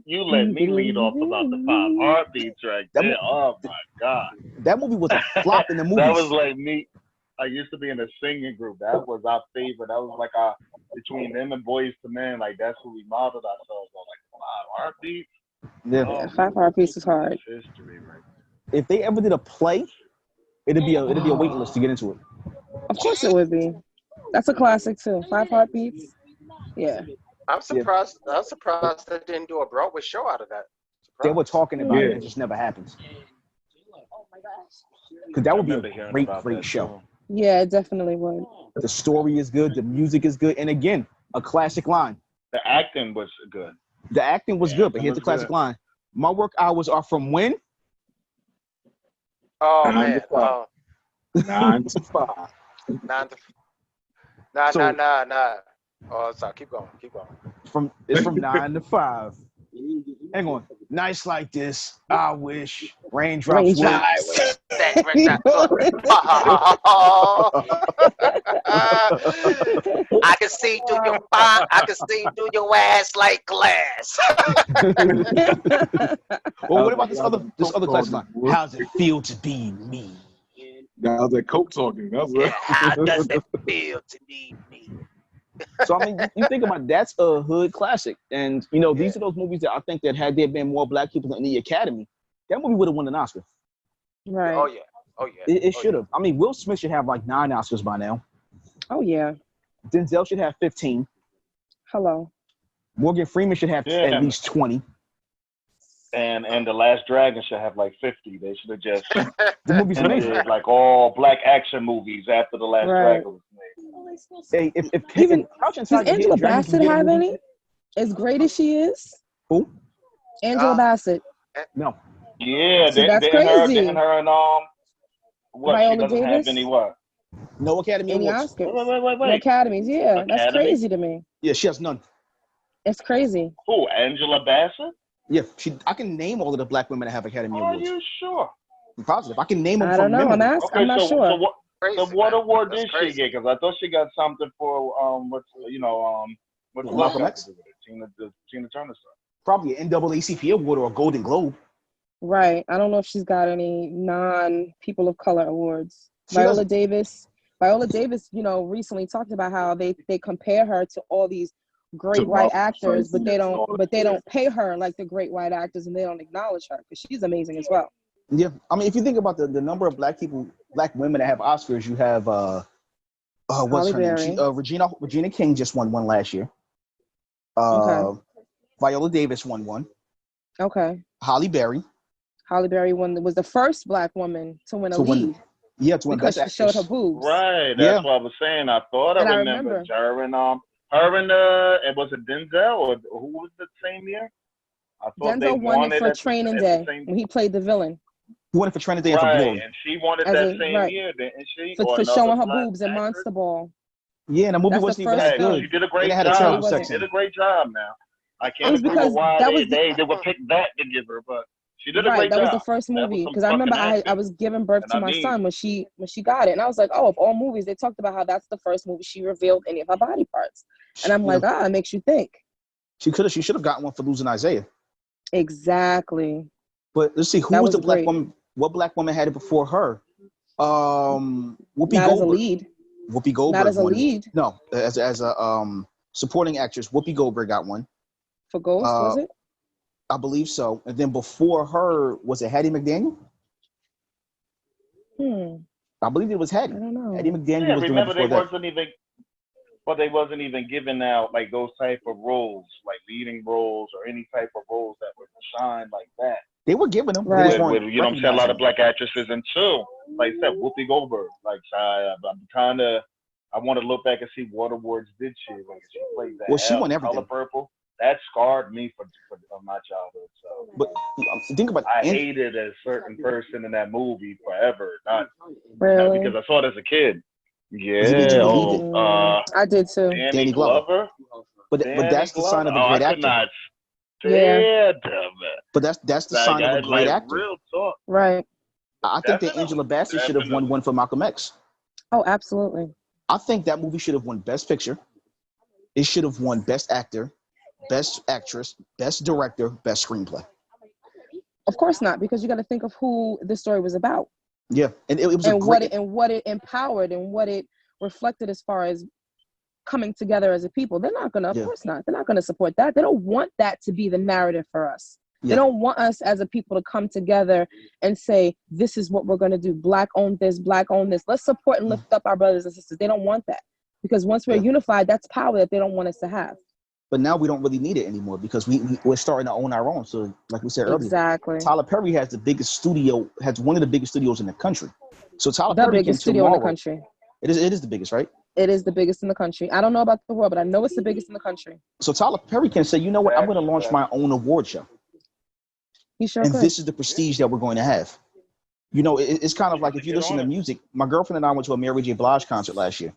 You let me lead off about the Five Heartbeats right That there. Oh my God. That movie was a flop in the movies. That was like me. I used to be in a singing group. That was our favorite. That was like between them and Boys to Men. Like that's what we modeled ourselves on. Like Five Heartbeats. Yeah. Yeah, 5 Heartbeats is hard. History, right? If they ever did a play, it'd be a waiting list to get into it. Of course it would be. That's a classic too. 5 Heartbeats. Yeah. I'm surprised. I'm surprised they didn't do a Broadway show out of that. They were talking about it. It just never happens. Because that would be a great show. Yeah, it definitely would. The story is good. The music is good. And again, a classic line. The acting was good. The acting was good, but here's the classic line. My work hours are from when? Oh man. 9 to 5. 9 to. Nah. Oh, sorry. Keep going. It's from 9 to 5. Hang on. Nights like this, I wish raindrops would. I can see through your fire. I can see through your ass like glass. Well, what about this other classic line? How's it feel to be me? That was that Coke talking. That's right. How does it feel to be me? So I mean, you think about it, that's a hood classic, and these are those movies that I think that had there been more black people in the Academy, that movie would have won an Oscar. Right. Oh yeah. It should have. I mean, Will Smith should have like 9 Oscars by now. Oh yeah. Denzel should have 15. Hello. Morgan Freeman should have at least 20. And The Last Dragon should have like 50. They should have just The movie's amazing. did like all black action movies after The Last Dragon was made. Hey, if Even Crouching does Tiger, Angela Hidden Dragon Bassett can get a have movie- any? As great as she is, Who? Angela Bassett. No. Yeah, See, that's didn't crazy. her and what? Viola She doesn't have Davis? any what? No Academy Any Awards. Oscars? Wait. No Academies, yeah. That's Academy? crazy to me. Yeah, she has none. It's crazy. Who? Angela Bassett? Yeah, I can name all of the black women that have Academy Are Awards. you sure? I'm positive. I can name them I from don't know. memory. Okay, I'm not so sure. what? Crazy, So what man. award That's did she crazy. get? Because I thought she got something for what's Malcolm X? The Tina Turner stuff. Probably an NAACP award or a Golden Globe. Right. I don't know if she's got any non-people of color awards. She Viola doesn't. Davis, recently talked about how they compare her to all these great To white Malcolm actors, X. but they don't pay her like the great white actors, and they don't acknowledge her because she's amazing as well. Yeah, I mean, if you think about the number of black women that have Oscars, you have what's Halle her name? Berry. Regina King just won one last year. Okay. Viola Davis won one. Okay. Halle Berry. Halle Berry was the first black woman to win a lead To win because Best she showed Actress. her boobs. Right. That's what I was saying. I thought And I I remember remember. her and it was it Denzel or who was the same year? I thought they Denzel won it for at Training the Day same- when he played the villain. Who won it for Training Day and for Right, Glory? and she won it As that a- same right. year, didn't she? For Or showing another her black boobs in actress? Monster Ball. Yeah, and the movie That's the wasn't even first that film. good. She did a great And it had a job. terrible It sex She scene. did a great job. Now I It can't was remember because why that was they would pick that to give her, but she did a right. great That job. was the first That was movie some because I remember fucking I acting. was giving birth And to I my mean- son when she got it, and I was like, oh, of all movies, they talked about how that's the first movie she revealed any of her body parts, and I'm like, it makes you think. She should have gotten one for losing Isaiah. Exactly. But let's see, who That was the was black great. woman? What black woman had it before her? Whoopi Not as a Goldberg. lead. Whoopi Goldberg. Not as a won it. lead. No, as a supporting actress. Whoopi Goldberg got one. For Ghost, was it? I believe so. And then before her, was it Hattie McDaniel? I believe it was Hattie. I don't know. Hattie McDaniel Yeah, was doing remember it before they wasn't even giving out like those type of roles, like leading roles or any type of roles that would shine like that. They were giving them. Right. They just With, weren't you know, what I'm saying, a lot of recognizing them. black actresses, and too, like I said, Whoopi Goldberg. Like I want to look back and see what awards did she? Like she played that. Well, she won everything. Color Purple. That scarred me for my childhood. So, But think about I hated a certain person in that movie forever. Not Really? because I saw it as a kid. Yeah. Was it Angela Lee? I did too. Danny Glover. But that's the sign of a great I actor. could not Yeah. stand him. But that's the sign of a great actor. Real talk. Right. I think that Definitely. Angela Bassett should have won one for Malcolm X. Oh, absolutely. I think that movie should have won Best Picture. It should have won Best Actor, Best Actress, Best Director, Best Screenplay. Of course not, because you got to think of who the story was about. Yeah, and it was and a great. what it empowered and what it reflected as far as coming together as a people. They're not gonna, of course not. They're not gonna support that. They don't want that to be the narrative for us. Yeah. They don't want us as a people to come together and say, this is what we're gonna do. Black own this, black own this. Let's support and lift up our brothers and sisters. They don't want that. Because once we're unified, that's power that they don't want us to have. But now we don't really need it anymore because we're starting to own our own. So like we said earlier, Exactly. Tyler Perry has one of the biggest studios in the country. So Tyler The Perry biggest can studio in the tomorrow- country. It is the biggest, right? It is the biggest in the country. I don't know about the world, but I know it's the biggest in the country. So Tyler Perry can say, you know what, I'm going to launch my own award show. He sure And could. this is the prestige that we're going to have. You know, it's kind of like if you listen to music, my girlfriend and I went to a Mary J. Blige concert last year.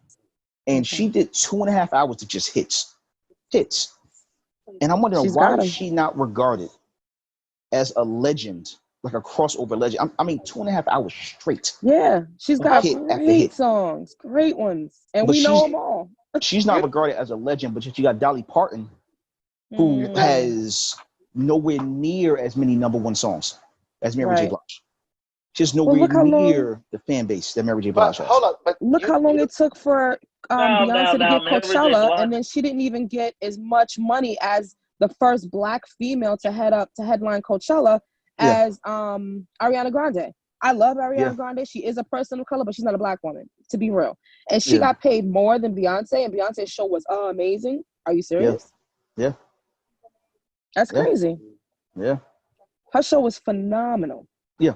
And she did 2.5 hours of just hits. And I'm wondering, why is she not regarded as a legend, like a crossover legend? I mean, 2.5 hours straight. Yeah, she's got Hit after great hit. songs, great ones. And But we know them all. She's not regarded as a legend, but you got Dolly Parton, who has nowhere near as many #1 songs as Mary J. Blige. She's nowhere near the fan base that Mary J. Blige has. Hold up, but look how long it took for Beyonce to get Mary J. Coachella, Blige. and then she didn't even get as much money as the first Black female to headline Coachella as Ariana Grande. I love Ariana Grande. She is a person of color, but she's not a Black woman, to be real. And she got paid more than Beyonce, and Beyonce's show was amazing. Are you serious? Yeah. That's crazy. Yeah. Her show was phenomenal. Yeah.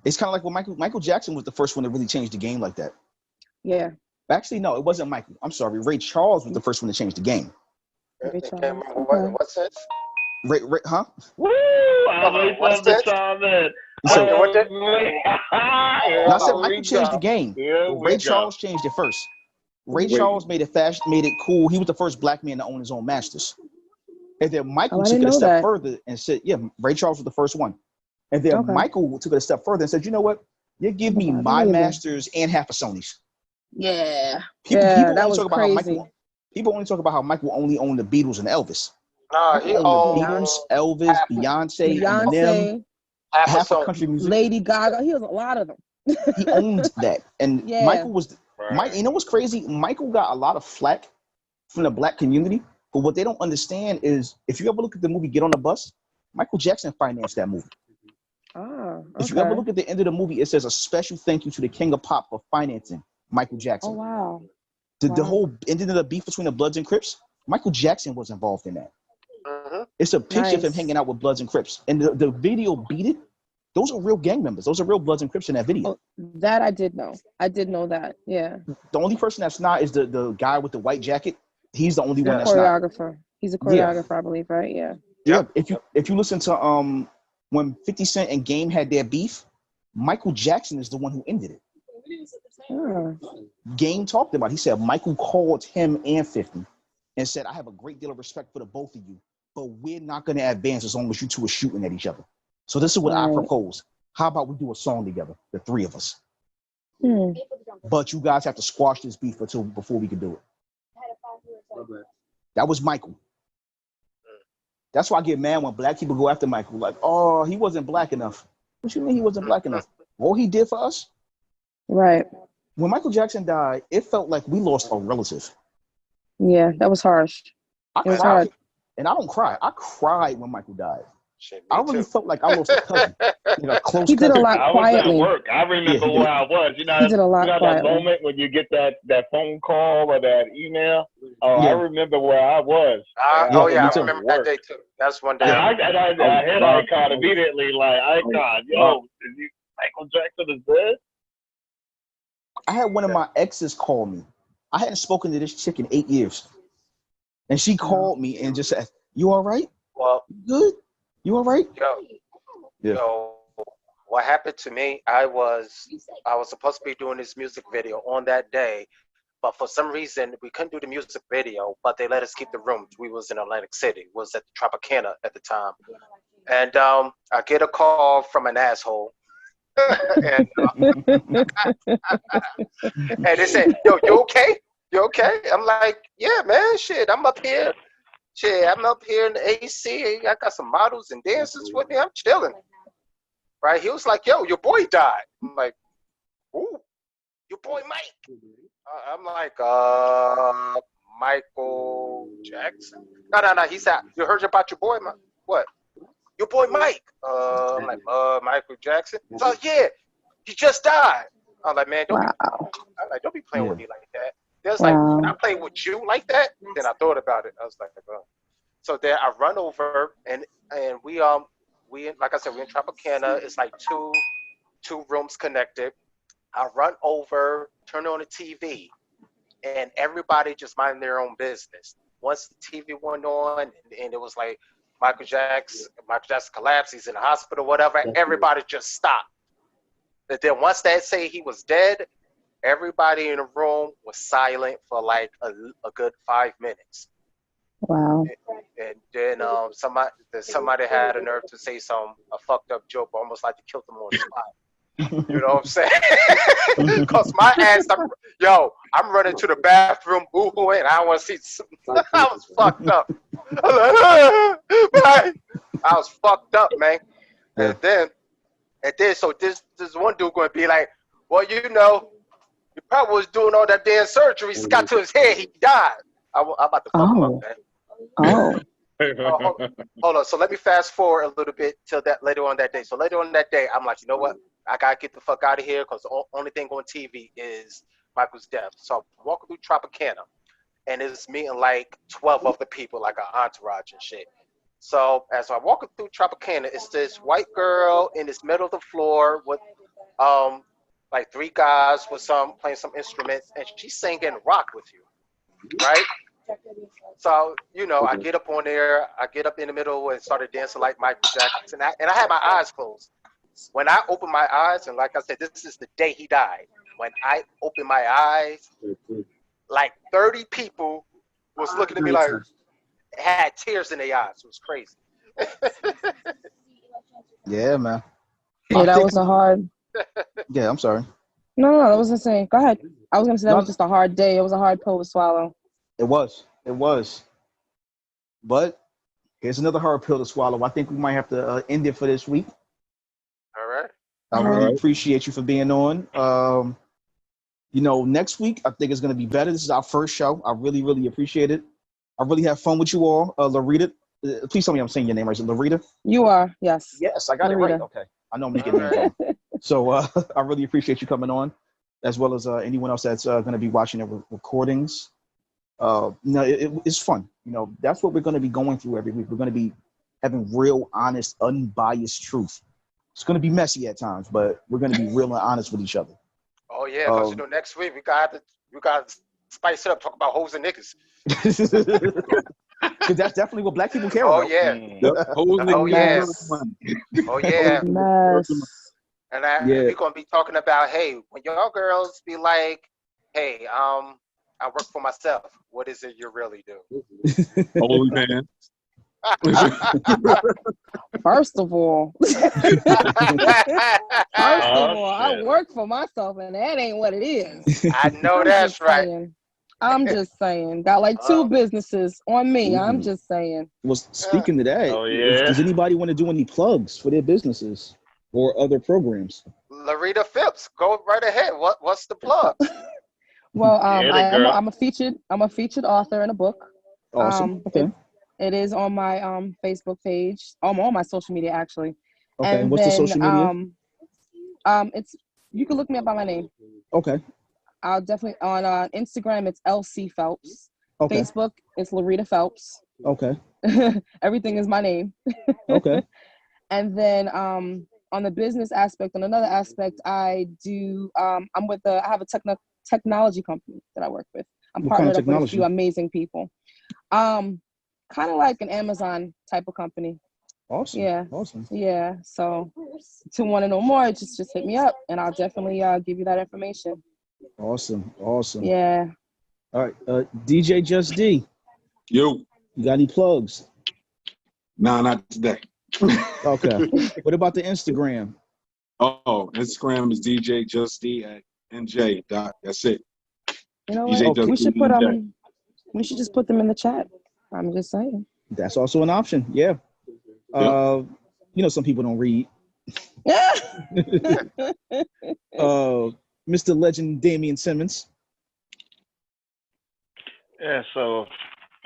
It's kind of like when Michael Jackson was the first one to really change the game like that. Yeah. Actually, no, it wasn't Michael. I'm sorry. Ray Charles was the first one to change the game. Ray Charles. Okay. What's that? Ray, huh? Woo! I was on the comment. I said Michael changed the game. Ray Charles changed it first. Ray Charles made it cool. He was the first black man to own his own masters. And then Michael took it a step further and said, yeah, Ray Charles was the first one. And then Michael took it a step further and said, you know what? You give me my masters and half of Sony's. Yeah. People that was talk about crazy. People only talk about how Michael only owned the Beatles and Elvis. Nah, he owned the Beatles, Elvis, Beyonce, Eminem, half of country music. Lady Gaga. He was a lot of them. He owned that. And Michael was you know what's crazy? Michael got a lot of flack from the black community. But what they don't understand is if you ever look at the movie Get on the Bus, Michael Jackson financed that movie. Oh, If you ever look at the end of the movie, it says a special thank you to the King of Pop for financing Michael Jackson. Oh, wow. The whole ending of the beef between the Bloods and Crips, Michael Jackson was involved in that. It's a picture of him hanging out with Bloods and Crips. And the video Beat It, those are real gang members. Those are real Bloods and Crips in that video. Oh, that I did know. I did know that, yeah. The only person that's not is the guy with the white jacket. He's the only one that's choreographer. not. He's a choreographer, I believe, right? Yeah. Yeah. If you listen to when 50 Cent and Game had their beef, Michael Jackson is the one who ended it. Game talked about it. He said Michael called him and 50 and said, I have a great deal of respect for the both of you, but we're not going to advance as long as you two are shooting at each other. So this is what I propose. How about we do a song together, the three of us? But you guys have to squash this beef before we can do it. That was Michael. That's why I get mad when black people go after Michael. Like, oh, he wasn't black enough. What you mean he wasn't black enough? All he did for us? Right. When Michael Jackson died, it felt like we lost a relative. Yeah, that was harsh. It was hard. And I don't cry. I cried when Michael died. I really felt like I lost a cousin. A close he did cousin. a lot quietly. I was at work. I remember where I was. You know, he did a lot that moment when you get that phone call or that email. I remember where I was. I remember that day too. That's one day. I hit Icon immediately. Like, Icon, Michael Jackson is dead? I had one of my exes call me. I hadn't spoken to this chick in 8 years. And she called me and just said, you all right? Well, good? You all right? Yo, what happened to me, I was supposed to be doing this music video on that day, but for some reason we couldn't do the music video, but they let us keep the room. We was in Atlantic City, was at the Tropicana at the time. And I get a call from an asshole. and they said, yo, you okay? You okay? I'm like, yeah, man, shit, I'm up here. Shit, I'm up here in the AC. I got some models and dancers with me. I'm chilling. Right? He was like, yo, your boy died. I'm like, ooh, your boy Mike. I'm like, Michael Jackson? No. He said, you heard about your boy? What? Your boy Mike. I'm like, Michael Jackson? He's like, yeah, he just died. I'm like, man, don't be playing with me like that. There's like, when I play with you like that, then I thought about it. I was like, so then I run over and we like I said, we're in Tropicana. It's like two rooms connected. I run over, turn on the TV, and everybody just mind their own business. Once the TV went on and it was like Michael Jackson collapsed, he's in the hospital, whatever, everybody just stopped. But then once they say he was dead, everybody in the room was silent for like a good 5 minutes. Wow. And then somebody had a nerve to say a fucked up joke, almost like to kill them on the spot. You know what I'm saying? Because my ass, I'm running to the bathroom, boo-hooing, I don't want to see. I was fucked up. I was fucked up, man. And then, so this one dude going to be like, well, you probably was doing all that damn surgery. He got to his head. He died. I'm about to fuck him up, man. Hold on. So let me fast forward a little bit till that later on that day. So later on that day, I'm like, you know what? I got to get the fuck out of here because the only thing on TV is Michael's death. So I'm walking through Tropicana, and it's me and like 12 other people, like an entourage and shit. So as I'm walking through Tropicana, it's this white girl in this middle of the floor with like 3 guys with some playing some instruments, and she's singing rock with you, right? So, I get up on there, I get up in the middle and started dancing like Michael Jackson. And I had my eyes closed. When I opened my eyes, and like I said, this is the day he died. When I opened my eyes, like 30 people was looking at me like, had tears in their eyes. It was crazy. Yeah, man. Yeah, that was a hard. Yeah, I'm sorry. No, I was gonna say. Go ahead. I was gonna say that was just a hard day. It was a hard pill to swallow. It was. But here's another hard pill to swallow. I think we might have to end it for this week. All right. I really appreciate you for being on. Next week I think it's going to be better. This is our first show. I really, really appreciate it. I really have fun with you all. Larita, please tell me I'm saying your name right. Is it Larita? You are, yes. Yes, I got Larita. it right. Okay. I know I'm making it wrong. So I really appreciate you coming on, as well as anyone else that's going to be watching the recordings. It's fun. That's what we're going to be going through every week. We're going to be having real, honest, unbiased truth. It's going to be messy at times, but we're going to be real and honest with each other. Oh yeah, because next week we got to spice it up. Talk about hoes and niggas. Because that's definitely what black people care Oh about. yeah. Oh yes. Oh yeah. Mess. And we're gonna be talking about, hey, when y'all girls be like, hey, I work for myself. What is it you really do? Holy man. First of all, I work for myself, and that ain't what it is. I know that's right. I'm just saying. Got like 2 businesses on me. I'm just saying. Well, speaking of that, does anybody want to do any plugs for their businesses or other programs? Larita Phipps, go right ahead. What's the plug? Well, I'm a featured author in a book. Awesome. Okay. It is on my Facebook page. On my social media actually. Okay. And what's then, the social media? You can look me up by my name. Okay. I'll definitely on Instagram. It's LC Phelps. Okay. Facebook. It's Larita Phelps. Okay. Everything is my name. Okay. And then on the business aspect, on another aspect, I do. I have a technology company that I work with. I'm partnered up with a few amazing people. Kind of like an Amazon type of company. Awesome. Yeah. Awesome. Yeah. So to want to know more, just hit me up, and I'll definitely give you that information. Awesome. Yeah. All right. DJ Just D. Yo. You got any plugs? Nah, not today. Okay. What about the Instagram? Oh, Instagram is DJ Just D at NJ. That's it. You know what? DJ we should put we should just put them in the chat. I'm just saying. That's also an option. Yeah. Some people don't read. Mr. Legend Damian Simmons. Yeah, so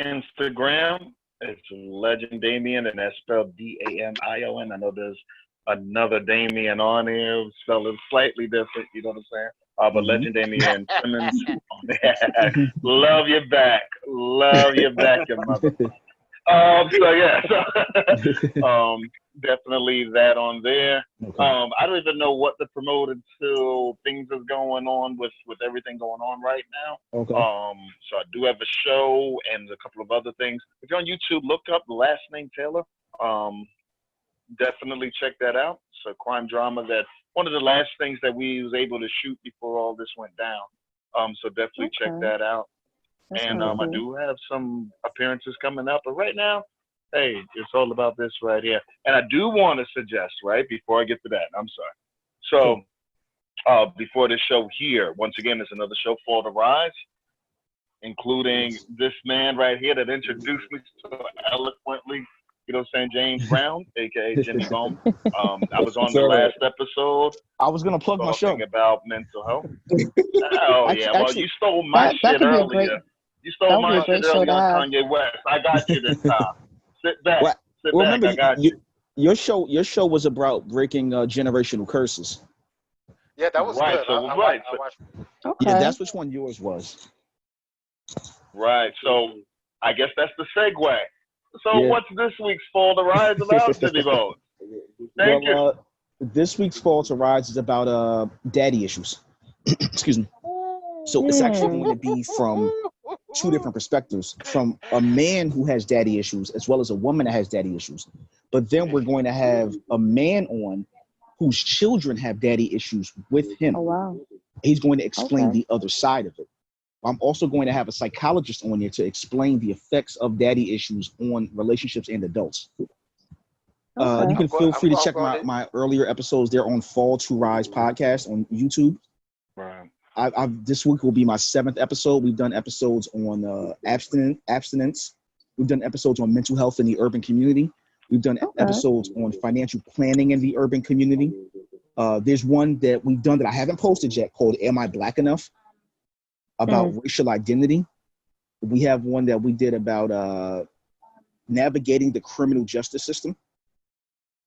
Instagram, it's Legend Damian, and that's spelled Damion. I know there's another Damian on here, spelled slightly different, you know what I'm saying? But Legend Damian Simmons. Love you back, your mother. Definitely that on there. Okay. I don't even know what to promote until things is going on with everything going on right now. Okay. So I do have a show and a couple of other things. If you're on YouTube, look up the last name Taylor. Definitely check that out. It's a crime drama that's one of the last things that we was able to shoot before all this went down. So definitely check that out. That's and cool. I do have some appearances coming up, but right now, hey, it's all about this right here. And I do want to suggest, right, before I get to that, I'm sorry. So before this show here, once again, there's another show for The Rise, including this man right here that introduced me so eloquently, you know what I'm saying, James Brown, a.k.a. Jimmy Bone. I was on the last episode. I was going to plug my show. Talking about mental health. Oh, yeah, well, you stole my shit earlier. You stole my shit earlier on Kanye West. I got you this time. Sit back. Remember, I got you. Your show was about breaking generational curses. Yeah, that was right. good. So, I right. watched. Okay. Yeah, that's which one yours was. Right. So I guess that's the segue. So what's this week's Fall to Rise about, Jimmy Bones? Thank you. This week's Fall to Rise is about daddy issues. Excuse me. So it's actually going to be from two different perspectives, from a man who has daddy issues as well as a woman that has daddy issues. But then we're going to have a man on whose children have daddy issues with him. Oh, wow. He's going to explain the other side of it. I'm also going to have a psychologist on here to explain the effects of daddy issues on relationships and adults. You can feel free to check my earlier episodes. They're on Fall to Rise podcast on YouTube. Right. This week will be my 7th episode. We've done episodes on abstinence. We've done episodes on mental health in the urban community. We've done episodes on financial planning in the urban community. There's one that we've done that I haven't posted yet called Am I Black Enough? About racial identity. We have one that we did about navigating the criminal justice system.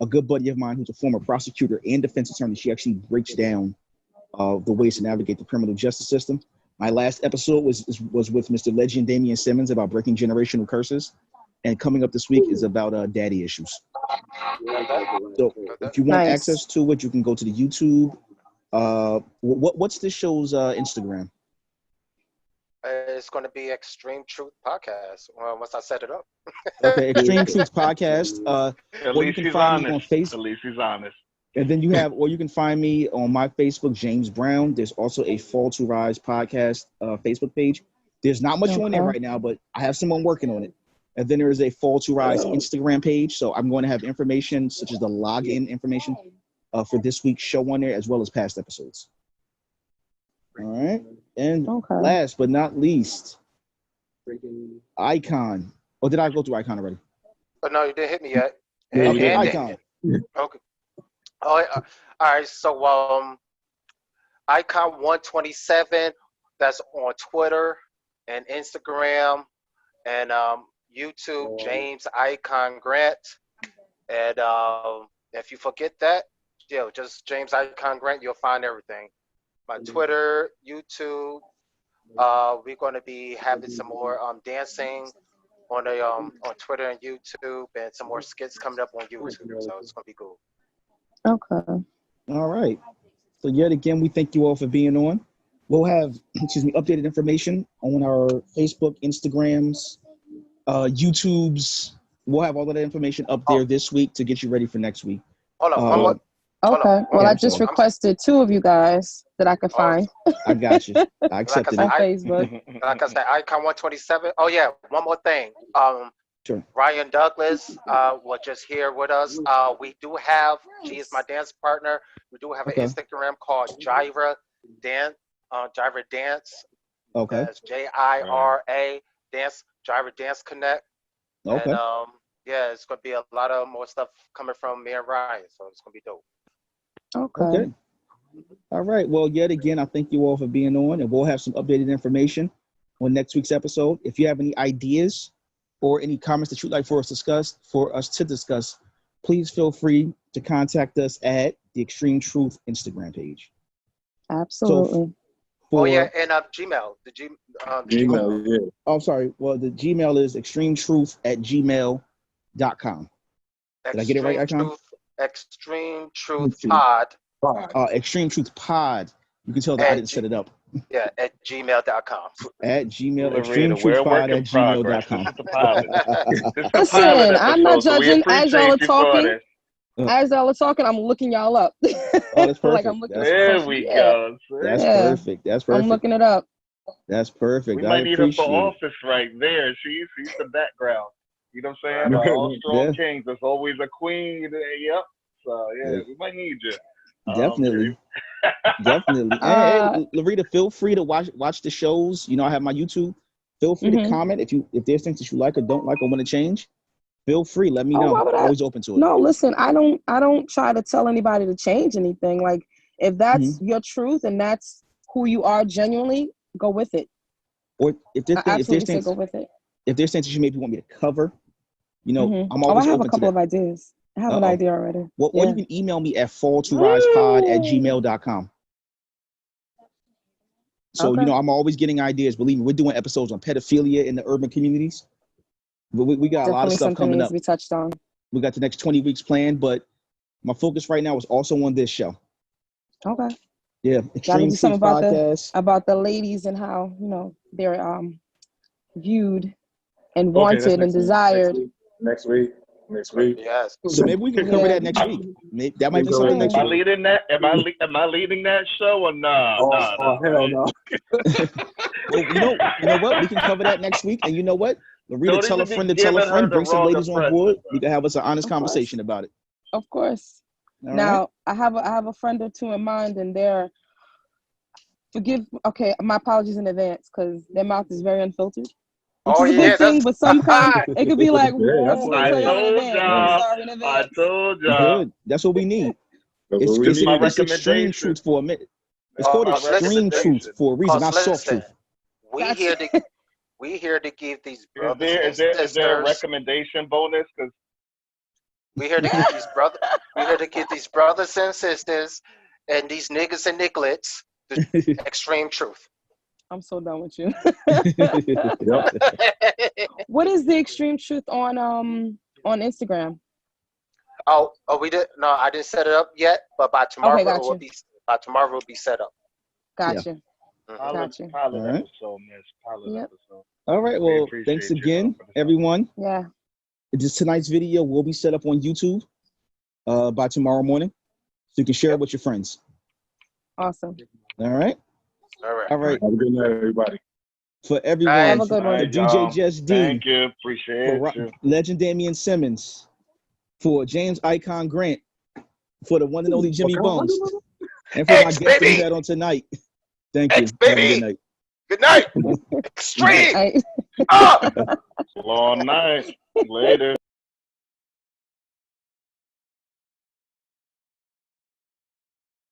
A good buddy of mine who's a former prosecutor and defense attorney, she actually breaks down the ways to navigate the criminal justice system. My last episode was with Mr. Legend Damian Simmons about breaking generational curses. And coming up this week is about daddy issues. So if you want access to it, you can go to the YouTube. What's this show's Instagram? It's going to be Xtreme Truth Podcast once I set it up. Okay, Xtreme Truth Podcast. At least he's honest. At least he's honest. And then you can find me on my Facebook, James Brown. There's also a Fall to Rise podcast Facebook page. There's not much on there right now, but I have someone working on it. And then there is a Fall to Rise Instagram page. So I'm going to have information such as the login information for this week's show on there, as well as past episodes. All right. And last but not least, Icon. Or did I go through Icon already? Oh, no, you didn't hit me yet. Okay, Icon. Okay. All right. So, Icon 127. That's on Twitter and Instagram and YouTube. James Icon Grant. And if you forget that, just James Icon Grant. You'll find everything. My Twitter, YouTube. We're going to be having some more dancing on Twitter and YouTube, and some more skits coming up on YouTube. So it's going to be cool. Okay. All right. So yet again, we thank you all for being on. We'll have, updated information on our Facebook, Instagrams, YouTubes. We'll have all of that information up there this week to get you ready for next week. Hold on. Okay. Well, I just requested 2 of you guys that I could find. I got you. I accepted on Facebook. Like I said, Icon 127. Oh yeah, one more thing. Sure. Ryan Douglas was just here with us. We do have. She is my dance partner. We do have an Instagram called Jira Dance. Jira Dance. Okay. That's JIRA Dance. Jira Dance Connect. Okay. And it's gonna be a lot of more stuff coming from me and Ryan, so it's gonna be dope. Okay. All right. Well, yet again, I thank you all for being on, and we'll have some updated information on next week's episode. If you have any ideas or any comments that you'd like for us to discuss, please feel free to contact us at the Xtreme Truth Instagram page. Absolutely. And Gmail. Gmail, yeah. Oh, sorry. Well, the Gmail is extremetruth@gmail.com. Did I get it right, Icon? Extreme Truth Pod. Xtreme Truth Pod. You can tell that I didn't set it up. Yeah, at gmail.com. At Gmail, Xtreme Truth Pod at gmail.com. Listen, I'm not judging as y'all are talking. As y'all are talking, I'm looking y'all up. Oh, that's perfect. There we go. That's perfect. That's perfect. I'm looking it up. That's perfect. We might need her for office right there. She's the background. You know what I'm saying? All strong kings. There's always a queen. Yep. So we might need you. Definitely. Definitely. Hey, Larita, feel free to watch the shows. You know, I have my YouTube. Feel free to comment if there's things that you like or don't like or want to change. Feel free. Let me know. I'm always open to it. No, listen, I don't try to tell anybody to change anything. Like, if that's your truth and that's who you are genuinely, go with it. Or if there's things, go with it. If there's things that you maybe want me to cover, you know, I'm always I have open a couple to of ideas. I have an idea already. Well, or you can email me at falltorisepod@gmail.com. So, you know, I'm always getting ideas. Believe me, we're doing episodes on pedophilia in the urban communities. But we got a lot of Definitely stuff something coming needs up. to be touched on. We got the next 20 weeks planned, but my focus right now is also on this show. Okay. Yeah, Gotta Xtreme do something Truth Podcast. about the ladies and how, they're viewed and Okay, that's wanted and desired. Next week. Yes. So maybe we can cover Yeah. that next week. That might be something Yeah. next Am I week. leading that? Am I leading that show or nah? Hell no. Well, you know what? We can cover that next week. And you know what? Larita, Don't tell a even friend be to tell a giving her friend. the Bring some wrong ladies on impression, board. bro. We can have us an honest Of course. conversation about it. Of course. All Now, right? I have a friend or two in mind, and okay, my apologies in advance, because their mouth is very unfiltered. Which Oh is a yeah, good thing, but sometimes it could be like, Yeah, that's "Ooh, what I tell y'all in told advance. y'all. Sorry in advance." I told y'all. Good. That's what we need. That's It's what we need. my Extreme recommendation. Truth for a minute. It's Oh, called my Extreme recommendation. Truth for a reason, not Cause soft listen, truth. Gotcha. we here to give these Is brothers there and is there a sisters. recommendation bonus? Because We here to give these brothers. We here to give these brothers and sisters, and these niggas and nigglets the extreme truth. I'm so done with you. Yep. What is the extreme truth on Instagram? Oh, we did. No, I didn't set it up yet, but by tomorrow Okay, it will be. By tomorrow it will be set up. Gotcha. Mhm. Gotcha. pilot All right. episode, miss. Pilot Yep. episode. All right. We Well, appreciate thanks you, again, for this. everyone. Yeah. Tonight's video will be set up on YouTube by tomorrow morning, so you can share it with your friends. Awesome. All right. All right. All right. Have a good night, everybody. For everyone, Have a good for one. Alright, DJ y'all. Just D, Thank you. Appreciate for you. Legend Damian Simmons, for James Icon Grant, for the one and only Jimmy Bones, and for my X, guest that we baby. had on tonight. Thank you. X, Have a baby. good night. Good night. Extreme. I- Up. Long night. Later.